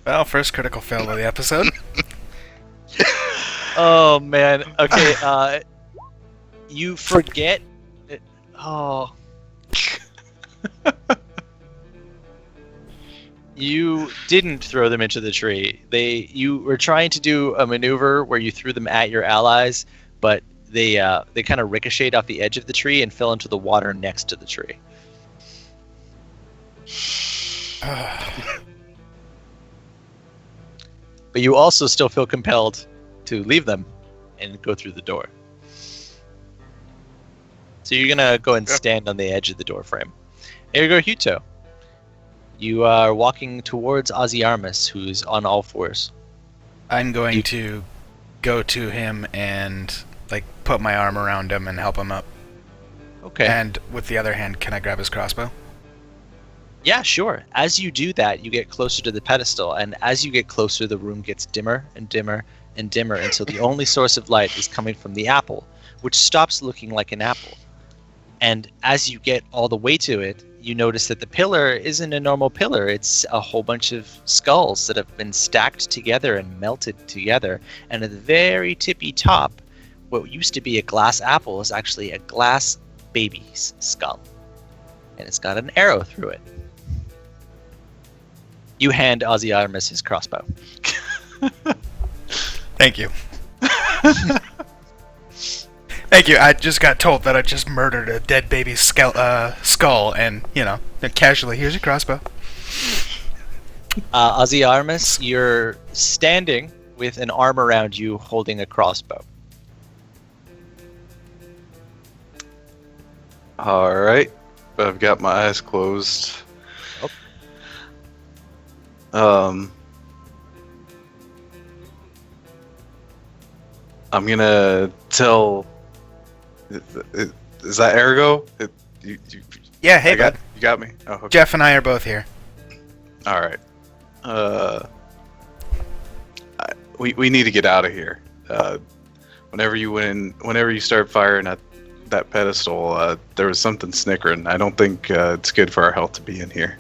Well, first critical fail of the episode. Oh man. Okay. You forget. Oh. You didn't throw them into the tree. You were trying to do a maneuver where you threw them at your allies, but they kind of ricocheted off the edge of the tree and fell into the water next to the tree. But you also still feel compelled to leave them and go through the door. So you're gonna go and stand on the edge of the door frame. Ergo Huto, you are walking towards Ozyarmus, who's on all fours. I'm going to go to him and put my arm around him and help him up. Okay. And with the other hand, can I grab his crossbow? Yeah, sure. As you do that, you get closer to the pedestal, and as you get closer, the room gets dimmer and dimmer and dimmer until the only source of light is coming from the apple, which stops looking like an apple. And as you get all the way to it, you notice that the pillar isn't a normal pillar. It's a whole bunch of skulls that have been stacked together and melted together. And at the very tippy top, what used to be a glass apple is actually a glass baby's skull. And it's got an arrow through it. You hand Ozyarmus his crossbow. Thank you. Thank you. I just got told that I just murdered a dead baby's skull, and, casually, here's your crossbow. Ozyarmus, you're standing with an arm around you holding a crossbow. Alright. I've got my eyes closed. I'm gonna tell. Is that Ergo? Yeah, hey, bud. You got me. Oh, okay. Jeff and I are both here. All right. We need to get out of here. Whenever you start firing at that pedestal, there was something snickering. I don't think it's good for our health to be in here.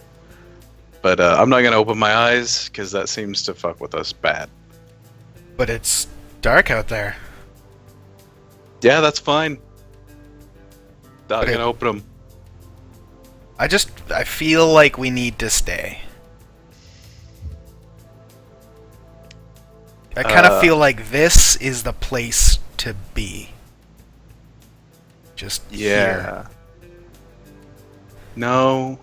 But I'm not gonna open my eyes because that seems to fuck with us bad. But it's dark out there. Yeah, that's fine. Not Okay. gonna open them. I feel like we need to stay. I kind of feel like this is the place to be. Just Yeah. No.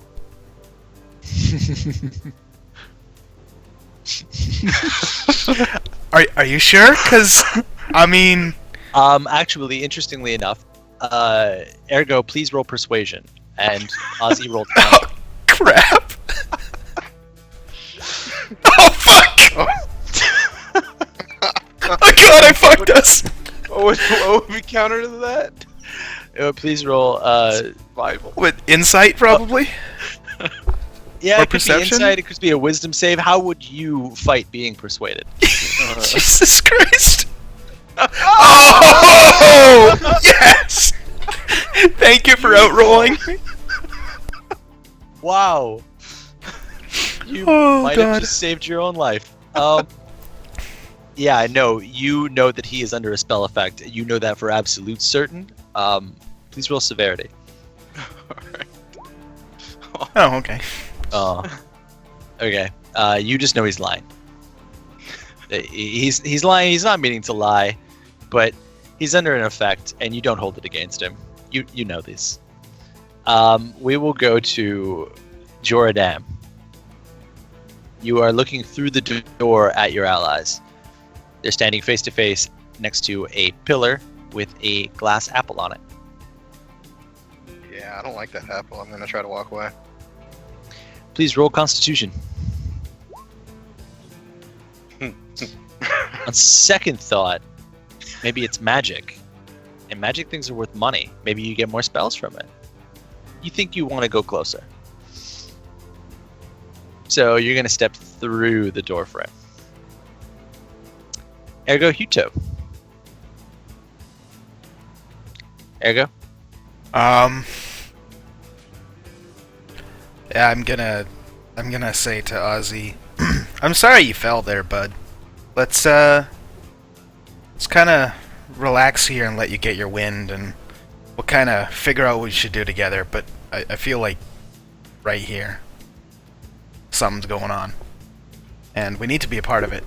Are you sure? Because, I mean... Actually, interestingly enough, Ergo, please roll persuasion. And Ozzy rolled 20. Oh, crap! fucked us. What would be counter to that? Please roll. Survival. With insight, probably. Yeah, Or it could perception? be insight. It could be a wisdom save. How would you fight being persuaded? Jesus Christ. Oh! Yes! Thank you for outrolling. Wow. You Oh, might God. have just saved your own life. Yeah, no, you know that he is under a spell effect. You know that for absolute certain. Please roll severity. Oh, okay. Okay. You just know he's lying. He's lying. He's not meaning to lie, but he's under an effect, and you don't hold it against him. You know this. We will go to Joradam. You are looking through the door at your allies. They're standing face to face next to a pillar with a glass apple on it. Yeah, I don't like that apple. I'm gonna try to walk away. Please roll Constitution. On second thought, maybe it's magic. And magic things are worth money. Maybe you get more spells from it. You think you want to go closer. So you're going to step through the door frame. Ergo Huto. Ergo? Yeah, I'm gonna say to Ozzy, I'm sorry you fell there, bud. Let's kind of relax here and let you get your wind, and we'll kind of figure out what we should do together. But I feel like right here, something's going on, and we need to be a part of it.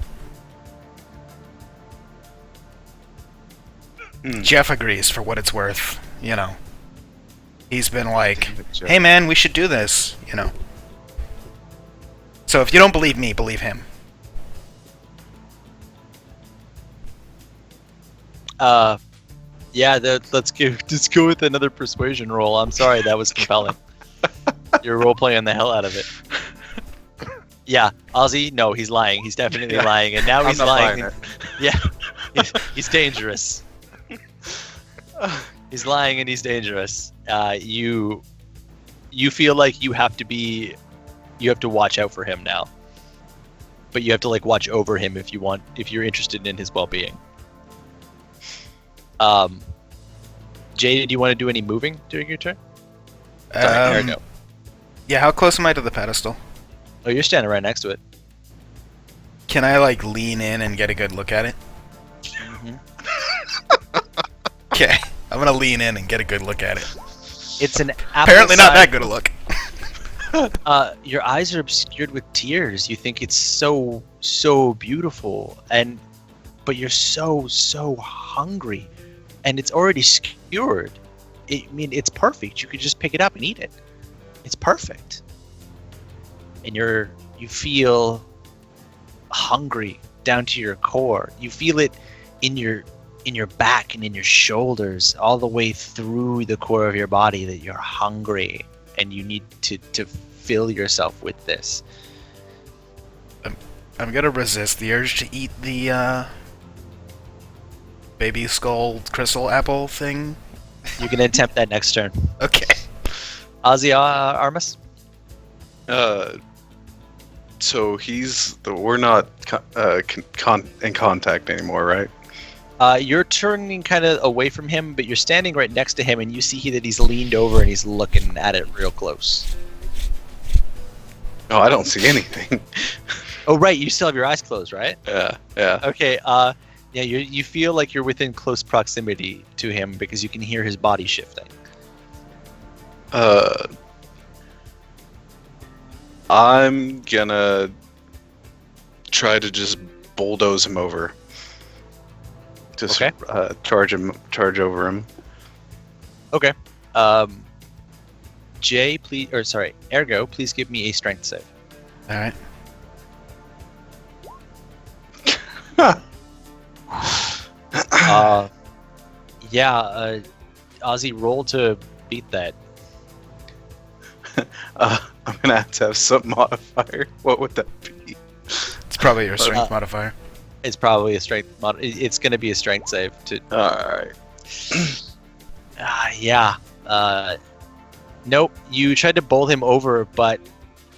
Jeff agrees, for what it's worth. You know, he's been like, "Hey man, we should do this." You know. So if you don't believe me, believe him. Yeah, let's go with another persuasion roll. I'm sorry, that was compelling. You're role playing the hell out of it. Yeah, Ozzy, no, he's lying. He's definitely lying, and now he's I'm not lying. buying Yeah, he's dangerous. He's lying and he's dangerous. You feel like you have to watch out for him now. But you have to like watch over him if you're interested in his well-being. Jay, do you want to do any moving during your turn? There we go. Yeah, how close am I to the pedestal? Oh, you're standing right next to it. Can I like lean in and get a good look at it? Okay, I'm gonna lean in and get a good look at it. It's an Apparently not that good a look. Your eyes are obscured with tears. You think it's so beautiful, but you're so hungry, and it's already skewered. It's perfect. You could just pick it up and eat it. It's perfect. And you feel hungry down to your core. You feel it in your back and in your shoulders, all the way through the core of your body, that you're hungry and you need to fill yourself with this. I'm gonna resist the urge to eat the baby skull crystal apple thing. You can attempt that next turn. Okay. Ozzy Armus? So we're not in contact anymore, right? You're turning kind of away from him, but you're standing right next to him, and you see that he's leaned over and he's looking at it real close. Oh, I don't see anything. Oh, right, you still have your eyes closed, right? Yeah. Okay, yeah, you feel like you're within close proximity to him because you can hear his body shifting. I'm gonna try to just bulldoze him over. Just Okay. charge over him. Okay. Ergo, please give me a strength save. All right. Ozzy, roll to beat that. I'm gonna have to have some modifier. What would that be? It's probably your strength modifier. It's probably a strength it's going to be a strength save to. All right. Yeah. Nope. You tried to bowl him over, but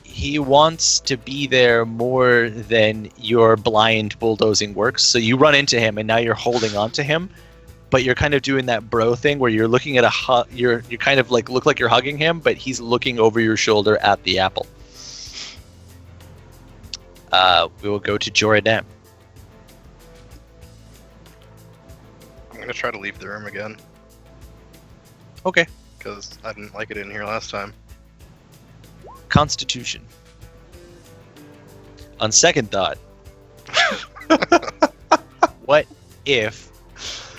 he wants to be there more than your blind bulldozing works. So you run into him, and now you're holding on to him, but you're kind of doing that bro thing where you're looking at you're kind of like look like you're hugging him, but he's looking over your shoulder at the apple. We will go to Joradam. I'm gonna try to leave the room again Okay. because I didn't like it in here last time. Constitution. On second thought, what if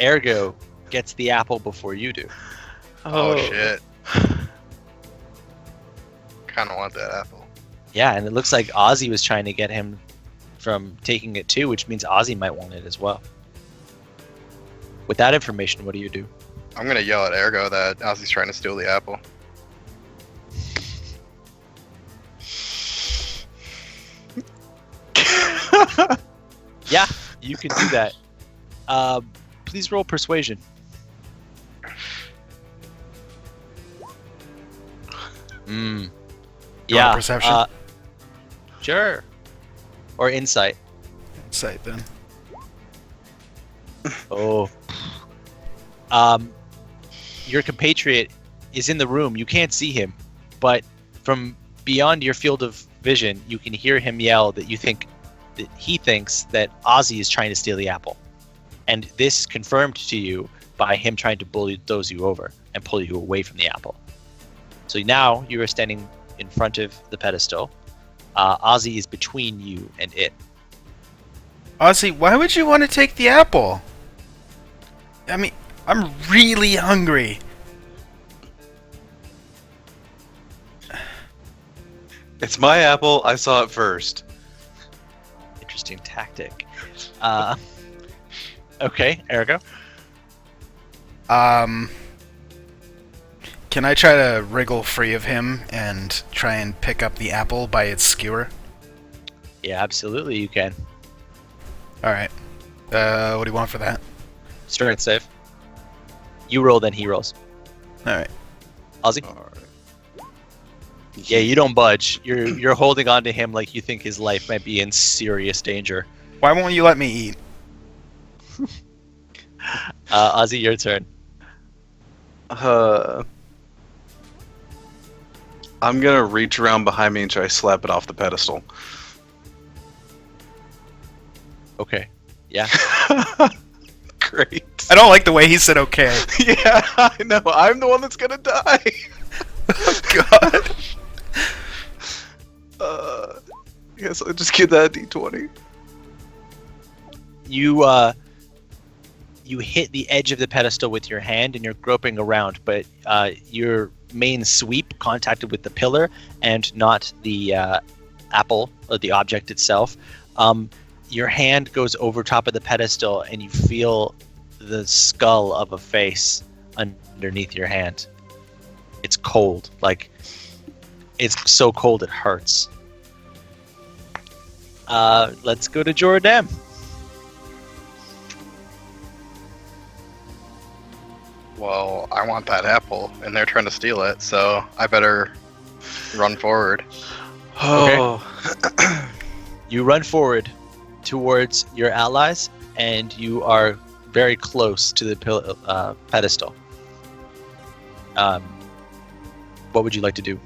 Ergo gets the apple before you do? Oh shit! Kind of want that apple. Yeah, and it looks like Ozzy was trying to get him from taking it too, which means Ozzy might want it as well. With that information, what do you do? I'm gonna yell at Ergo that Ozzy's trying to steal the apple. Yeah, you can do that. Please roll persuasion. You Yeah. want perception? Sure. Or insight. Insight then. Oh. Your compatriot is in the room. You can't see him, but from beyond your field of vision, you can hear him yell that he thinks that Ozzy is trying to steal the apple. And this confirmed to you by him trying to bulldoze you over and pull you away from the apple. So now you are standing in front of the pedestal. Ozzy is between you and it. Ozzy, why would you want to take the apple? I mean, I'm really hungry. It's my apple. I saw it first. Interesting tactic. Okay, Ergo. Can I try to wriggle free of him and try and pick up the apple by its skewer? Yeah, absolutely you can. Alright. What do you want for that? Strength save. You roll, then he rolls. Alright. Ozzy? All right. Yeah, you don't budge. You're holding on to him like you think his life might be in serious danger. Why won't you let me eat? Ozzy, your turn. I'm gonna reach around behind me and try to slap it off the pedestal. Okay. Yeah. Great. I don't like the way he said okay. Yeah, I know. I'm the one that's gonna die. Oh, God. I guess I'll just give that a D20. You hit the edge of the pedestal with your hand and you're groping around, but your main sweep contacted with the pillar and not the apple or the object itself. Your hand goes over top of the pedestal and you feel the skull of a face underneath your hand. It's cold, like it's so cold it hurts. Let's go to Joradam. Well, I want that apple, and they're trying to steal it, so I better run forward. Oh. You run forward towards your allies, and you are very close to the pedestal. What would you like to do?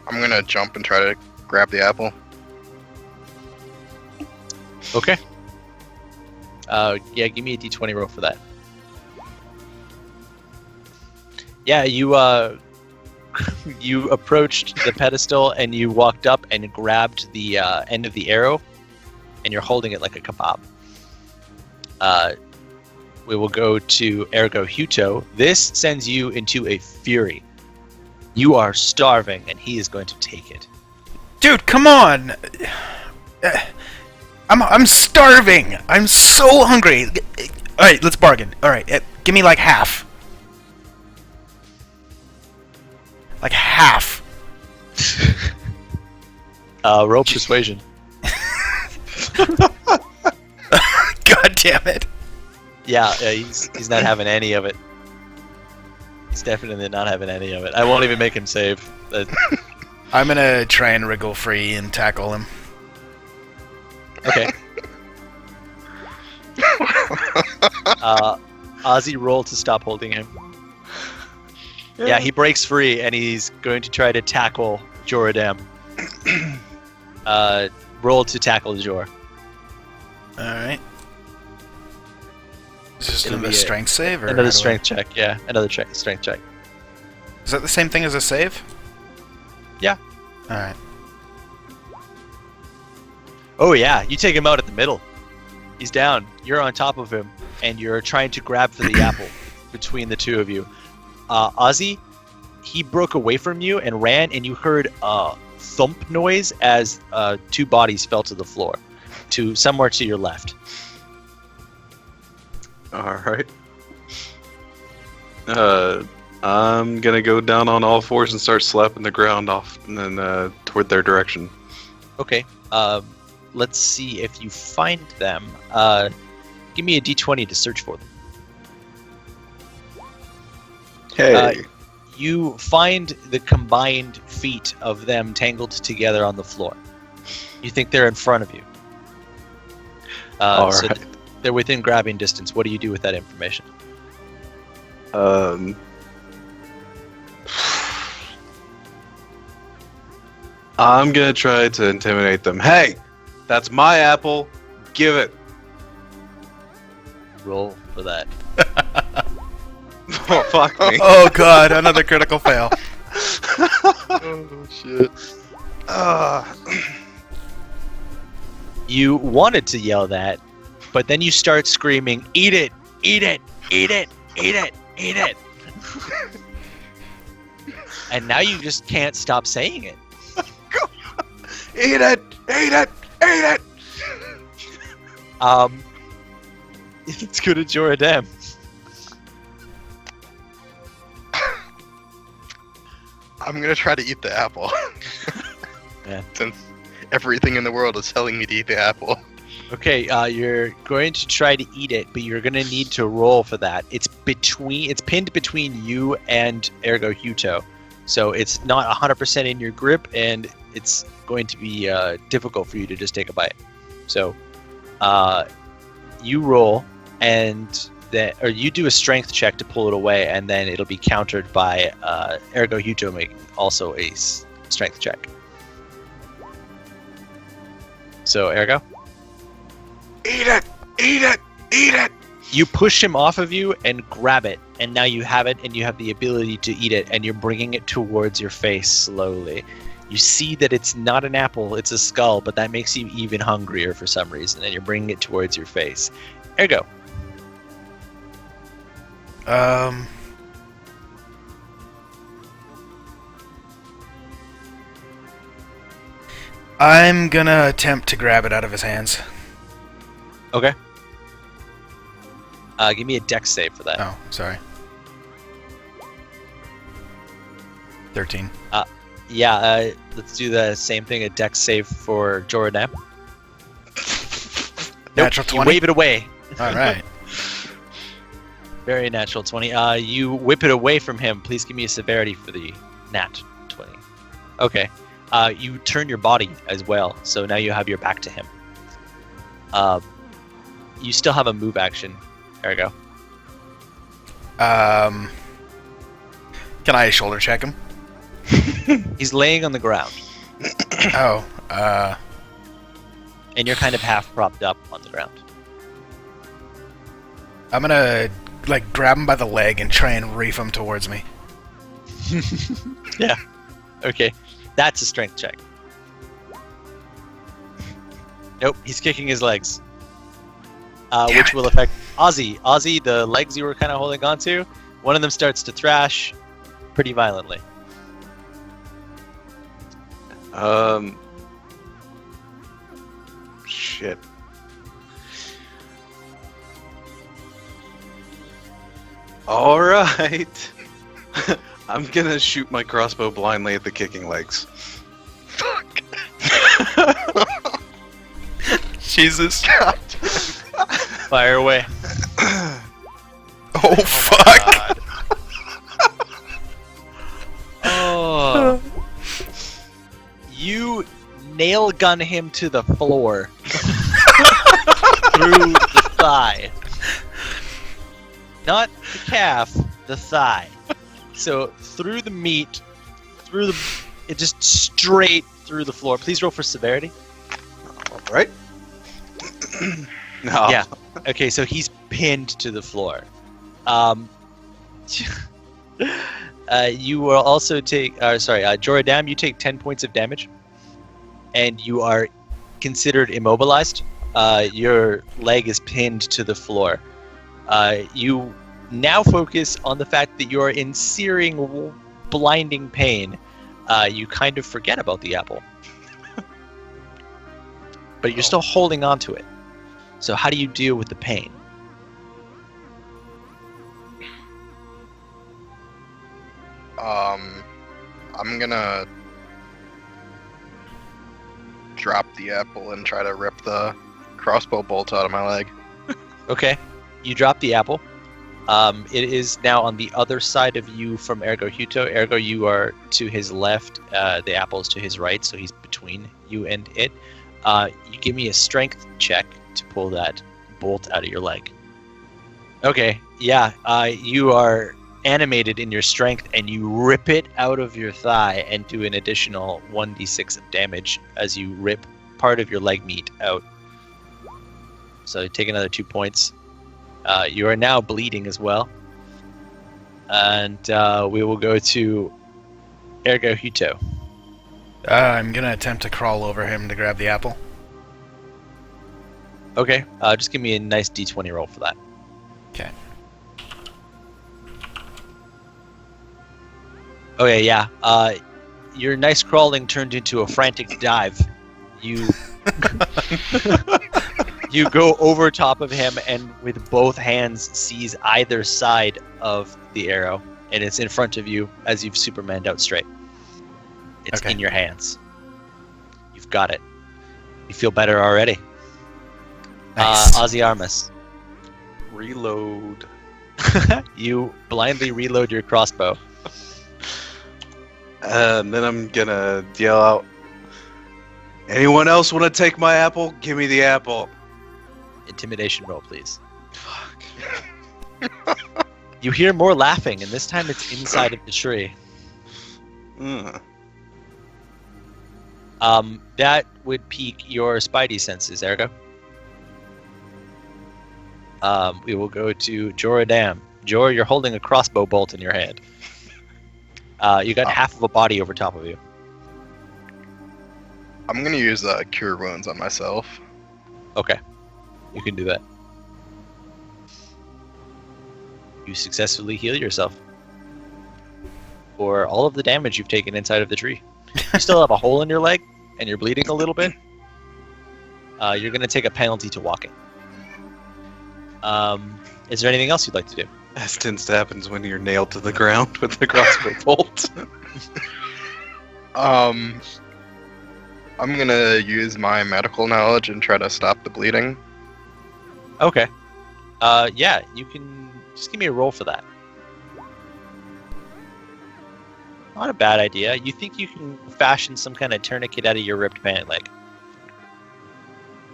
I'm gonna jump and try to grab the apple. Okay. Yeah, give me a d20 roll for that. Yeah, you you approached the pedestal and you walked up and grabbed the end of the arrow, and you're holding it like a kebab. We will go to Ergo Huto. This sends you into a fury. You are starving, and he is going to take it. Dude, come on! I'm starving! I'm so hungry! Alright, let's bargain. Alright, give me like half. Like half. Roll persuasion. God damn it. Yeah, he's not having any of it. He's definitely not having any of it. I won't even make him save. I'm gonna try and wriggle free and tackle him. Okay. Ozzy, roll to stop holding him. Yeah, he breaks free and he's going to try to tackle Joradam. Roll to tackle Jor. Alright. Is this It'll another be strength save? Or how do Another I- strength check, yeah. Another strength check. Is that the same thing as a save? Yeah. Alright. Oh yeah, you take him out at the middle. He's down. You're on top of him, and you're trying to grab for the apple between the two of you. Ozzy, he broke away from you and ran, and you heard a thump noise as two bodies fell to the floor, to somewhere to your left. Alright. I'm gonna go down on all fours and start slapping the ground off and then toward their direction. Okay. Let's see if you find them. Give me a d20 to search for them. Hey. You find the combined feet of them tangled together on the floor. You think they're in front of you. All So right. they're within grabbing distance. What do you do with that information? I'm gonna try to intimidate them. Hey, that's my apple. Give it. Roll for that. Oh, fuck me. Oh god, another critical fail. Oh shit. You wanted to yell that, but then you start screaming, "Eat it! Eat it! Eat it! Eat it! Eat it!" And now you just can't stop saying it. Eat it! Eat it! Eat it! It's good at Joradam. I'm gonna try to eat the apple. Yeah. Since everything in the world is telling me to eat the apple. Okay, you're going to try to eat it, but you're going to need to roll for that. It's pinned between you and Ergo Huto, so it's not 100% in your grip, and it's going to be difficult for you to just take a bite. So, you roll, and or you do a strength check to pull it away, and then it'll be countered by Ergo Huto making also a strength check. So, Ergo? Eat it! Eat it! Eat it! You push him off of you and grab it, and now you have it, and you have the ability to eat it, and you're bringing it towards your face slowly. You see that it's not an apple, it's a skull, but that makes you even hungrier for some reason, and you're bringing it towards your face. Ergo. I'm gonna attempt to grab it out of his hands. Okay. Give me a dex save for that. Oh, sorry. 13. Yeah, let's do the same thing, a dex save for Joradam. Natural You 20? wave it away. Alright. Very natural 20. You whip it away from him. Please give me a severity for the nat 20. Okay. You turn your body as well, so now you have your back to him. You still have a move action. There we go. Can I shoulder check him? He's laying on the ground, Oh, and you're kind of half propped up on the ground. I'm gonna, like, grab him by the leg and try and reef him towards me. Yeah. Okay. That's a strength check. Nope, he's kicking his legs. Which will affect Ozzy. Ozzy, the legs you were kind of holding on to, one of them starts to thrash pretty violently. Shit. Alright. I'm gonna shoot my crossbow blindly at the kicking legs. Jesus. Fire away. Oh, fuck. God. Oh. You nail gun him to the floor. Through the thigh. Not the calf, the thigh. So through the meat, it just straight through the floor. Please roll for severity. All right. No. Yeah. Okay, so he's pinned to the floor. You will also take. Joradam, you take 10 points of damage, and you are considered immobilized. Your leg is pinned to the floor. You now focus on the fact that you are in searing, blinding pain. You kind of forget about the apple, but you're still holding on to it. So how do you deal with the pain? I'm gonna drop the apple and try to rip the crossbow bolt out of my leg. Okay, you drop the apple. It is now on the other side of you from Ergo Huto. Ergo, you are to his left. The apple is to his right, so he's between you and it. You give me a strength check to pull that bolt out of your leg. Okay, yeah, you are animated in your strength, and you rip it out of your thigh and do an additional 1d6 of damage as you rip part of your leg meat out. So you take another 2 points. You are now bleeding as well. And we will go to Ergo Huto. I'm gonna attempt to crawl over him to grab the apple. Okay, just give me a nice d20 roll for that. Okay. Okay, yeah. Your nice crawling turned into a frantic dive. You you go over top of him and with both hands seize either side of the arrow, and it's in front of you as you've Supermaned out straight. It's Okay. in your hands. You've got it. You feel better already. Nice. Ozzy Armas. Reload. You blindly reload your crossbow. And then I'm gonna yell out, anyone else want to take my apple? Give me the apple. Intimidation roll, please. Fuck. You hear more laughing, and this time it's inside of the tree. That would pique your spidey senses, Ergo. We will go to Joradam. Jor, you're holding a crossbow bolt in your hand. You got half of a body over top of you. I'm gonna use Cure Wounds on myself. Okay. You can do that. You successfully heal yourself for all of the damage you've taken inside of the tree. You still have a hole in your leg, and you're bleeding a little bit. You're going to take a penalty to walking. Is there anything else you'd like to do? As tends to happen when you're nailed to the ground with the crossbow bolt. I'm gonna use my medical knowledge and try to stop the bleeding. Okay. Yeah, you can just give me a roll for that. Not a bad idea. You think you can fashion some kind of tourniquet out of your ripped pant leg?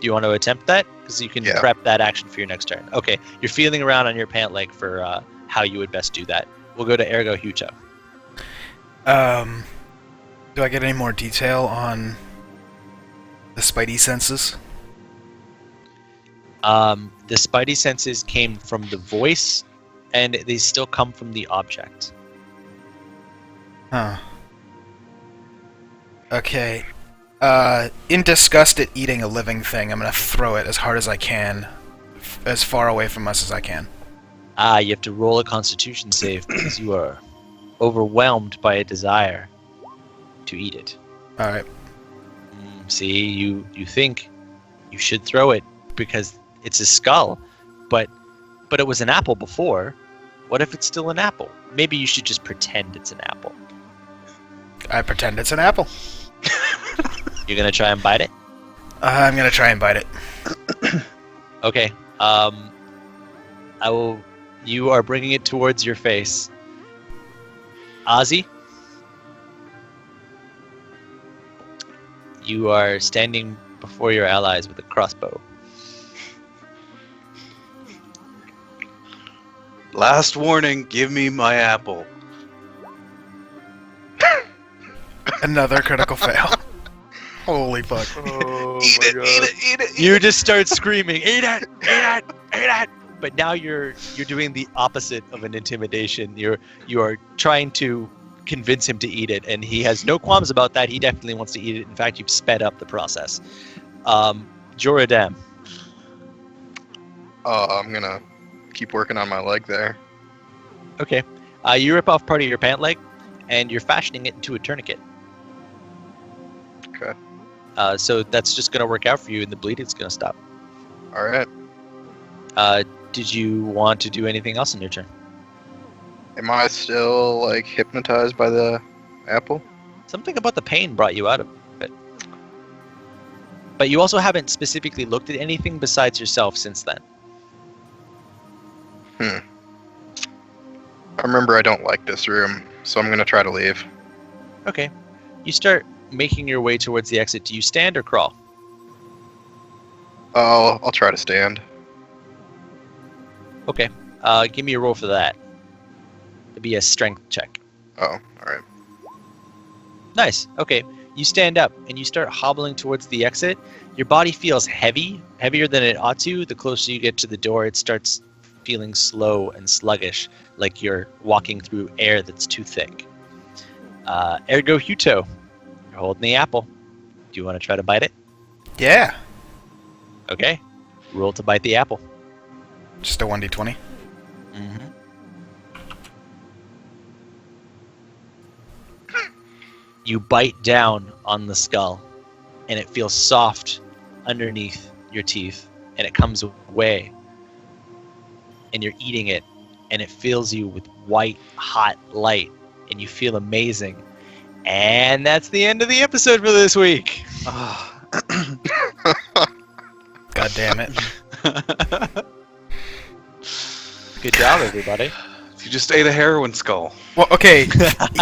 Do you want to attempt that? Because you can prep that action for your next turn. Okay, you're feeling around on your pant leg for how you would best do that. We'll go to Ergo Huto. Do I get any more detail on the spidey senses? The spidey senses came from the voice, and they still come from the object. Huh. Okay. In disgust at eating a living thing, I'm gonna throw it as hard as I can, as far away from us as I can. You have to roll a Constitution save because you are overwhelmed by a desire to eat it. Alright. See, you think you should throw it because it's a skull, but it was an apple before. What if it's still an apple? Maybe you should just pretend it's an apple. I pretend it's an apple. You're gonna try and bite it? I'm gonna try and bite it. Okay. I will. You are bringing it towards your face. Ozzy, you are standing before your allies with a crossbow. Last warning, give me my apple. Another critical fail. Holy fuck. Oh Eat it. You just start screaming, "Eat it! Eat it! Eat it!" But now you're doing the opposite of an intimidation. You are trying to convince him to eat it, and he has no qualms about that. He definitely wants to eat it. In fact, you've sped up the process. Joradam. I'm gonna keep working on my leg there. Okay. You rip off part of your pant leg, and you're fashioning it into a tourniquet. Okay. So that's just going to work out for you, and the bleeding's going to stop. All right. Did you want to do anything else in your turn? Am I still like hypnotized by the apple? Something about the pain brought you out of it. But you also haven't specifically looked at anything besides yourself since then. I remember I don't like this room, so I'm gonna try to leave. Okay. You start making your way towards the exit. Do you stand or crawl? I'll try to stand. Okay. Give me a roll for that. It'd be a strength check. Oh, all right. Nice. Okay. You stand up and you start hobbling towards the exit. Your body feels heavy, heavier than it ought to. The closer you get to the door, it starts feeling slow and sluggish, like you're walking through air that's too thick. Ergo Huto, you're holding the apple. Do you want to try to bite it? Yeah. Okay. Roll to bite the apple. Just a 1d20. Mm-hmm. You bite down on the skull, and it feels soft underneath your teeth, and it comes away. And you're eating it, and it fills you with white, hot light, and you feel amazing. And that's the end of the episode for this week. God damn it. Good job, everybody. You just ate a heroin skull. Well, okay,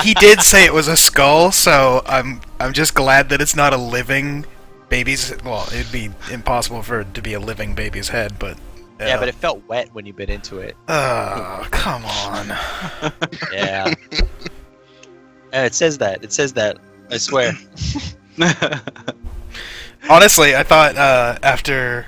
he did say it was a skull, so I'm just glad that it's not a living baby's. Well, it'd be impossible for it to be a living baby's head, but. Yeah, but it felt wet when you bit into it. Oh, come on. Yeah. It says that. It says that. I swear. Honestly, I thought after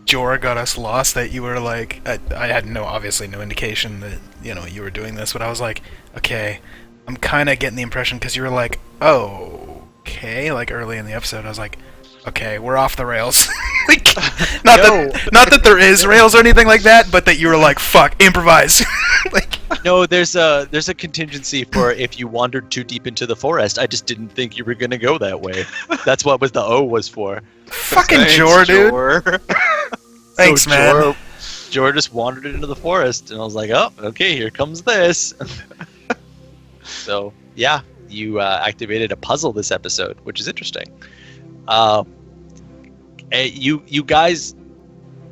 Jorah got us lost that you were like, I had obviously no indication that, you were doing this, but I was like, okay, I'm kind of getting the impression, because you were like, oh, okay, like early in the episode, I was like, okay, we're off the rails. Like, not that there is rails or anything like that, but that you were like, fuck, improvise. Like, no, there's a contingency for if you wandered too deep into the forest. I just didn't think you were gonna go that way. That's what the O was for. Fucking Jor, dude. Thanks, so man. Jor just wandered into the forest, and I was like, oh, okay, here comes this. So, yeah, you activated a puzzle this episode, which is interesting. You guys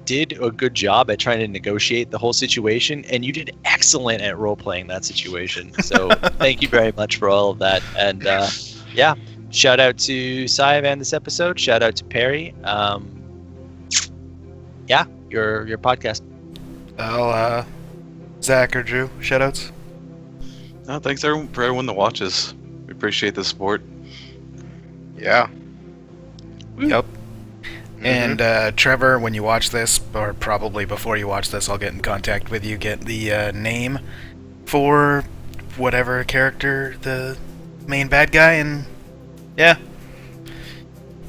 did a good job at trying to negotiate the whole situation, and you did excellent at role-playing that situation. So thank you very much for all of that. And yeah, shout out to Saivan this episode. Shout out to Perry. Yeah, your podcast. Well, Zach or Drew, shoutouts. No, thanks for everyone that watches. We appreciate the support. Yeah. Yep. And Trevor, when you watch this, or probably before you watch this, I'll get in contact with you, get the name for whatever character the main bad guy, and yeah.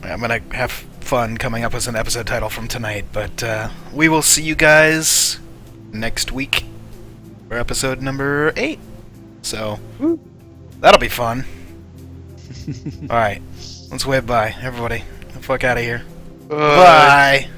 I'm gonna have fun coming up with an episode title from tonight, but we will see you guys next week for episode number 8. So, that'll be fun. Alright, let's wave bye, everybody. Get the fuck out of here. Bye.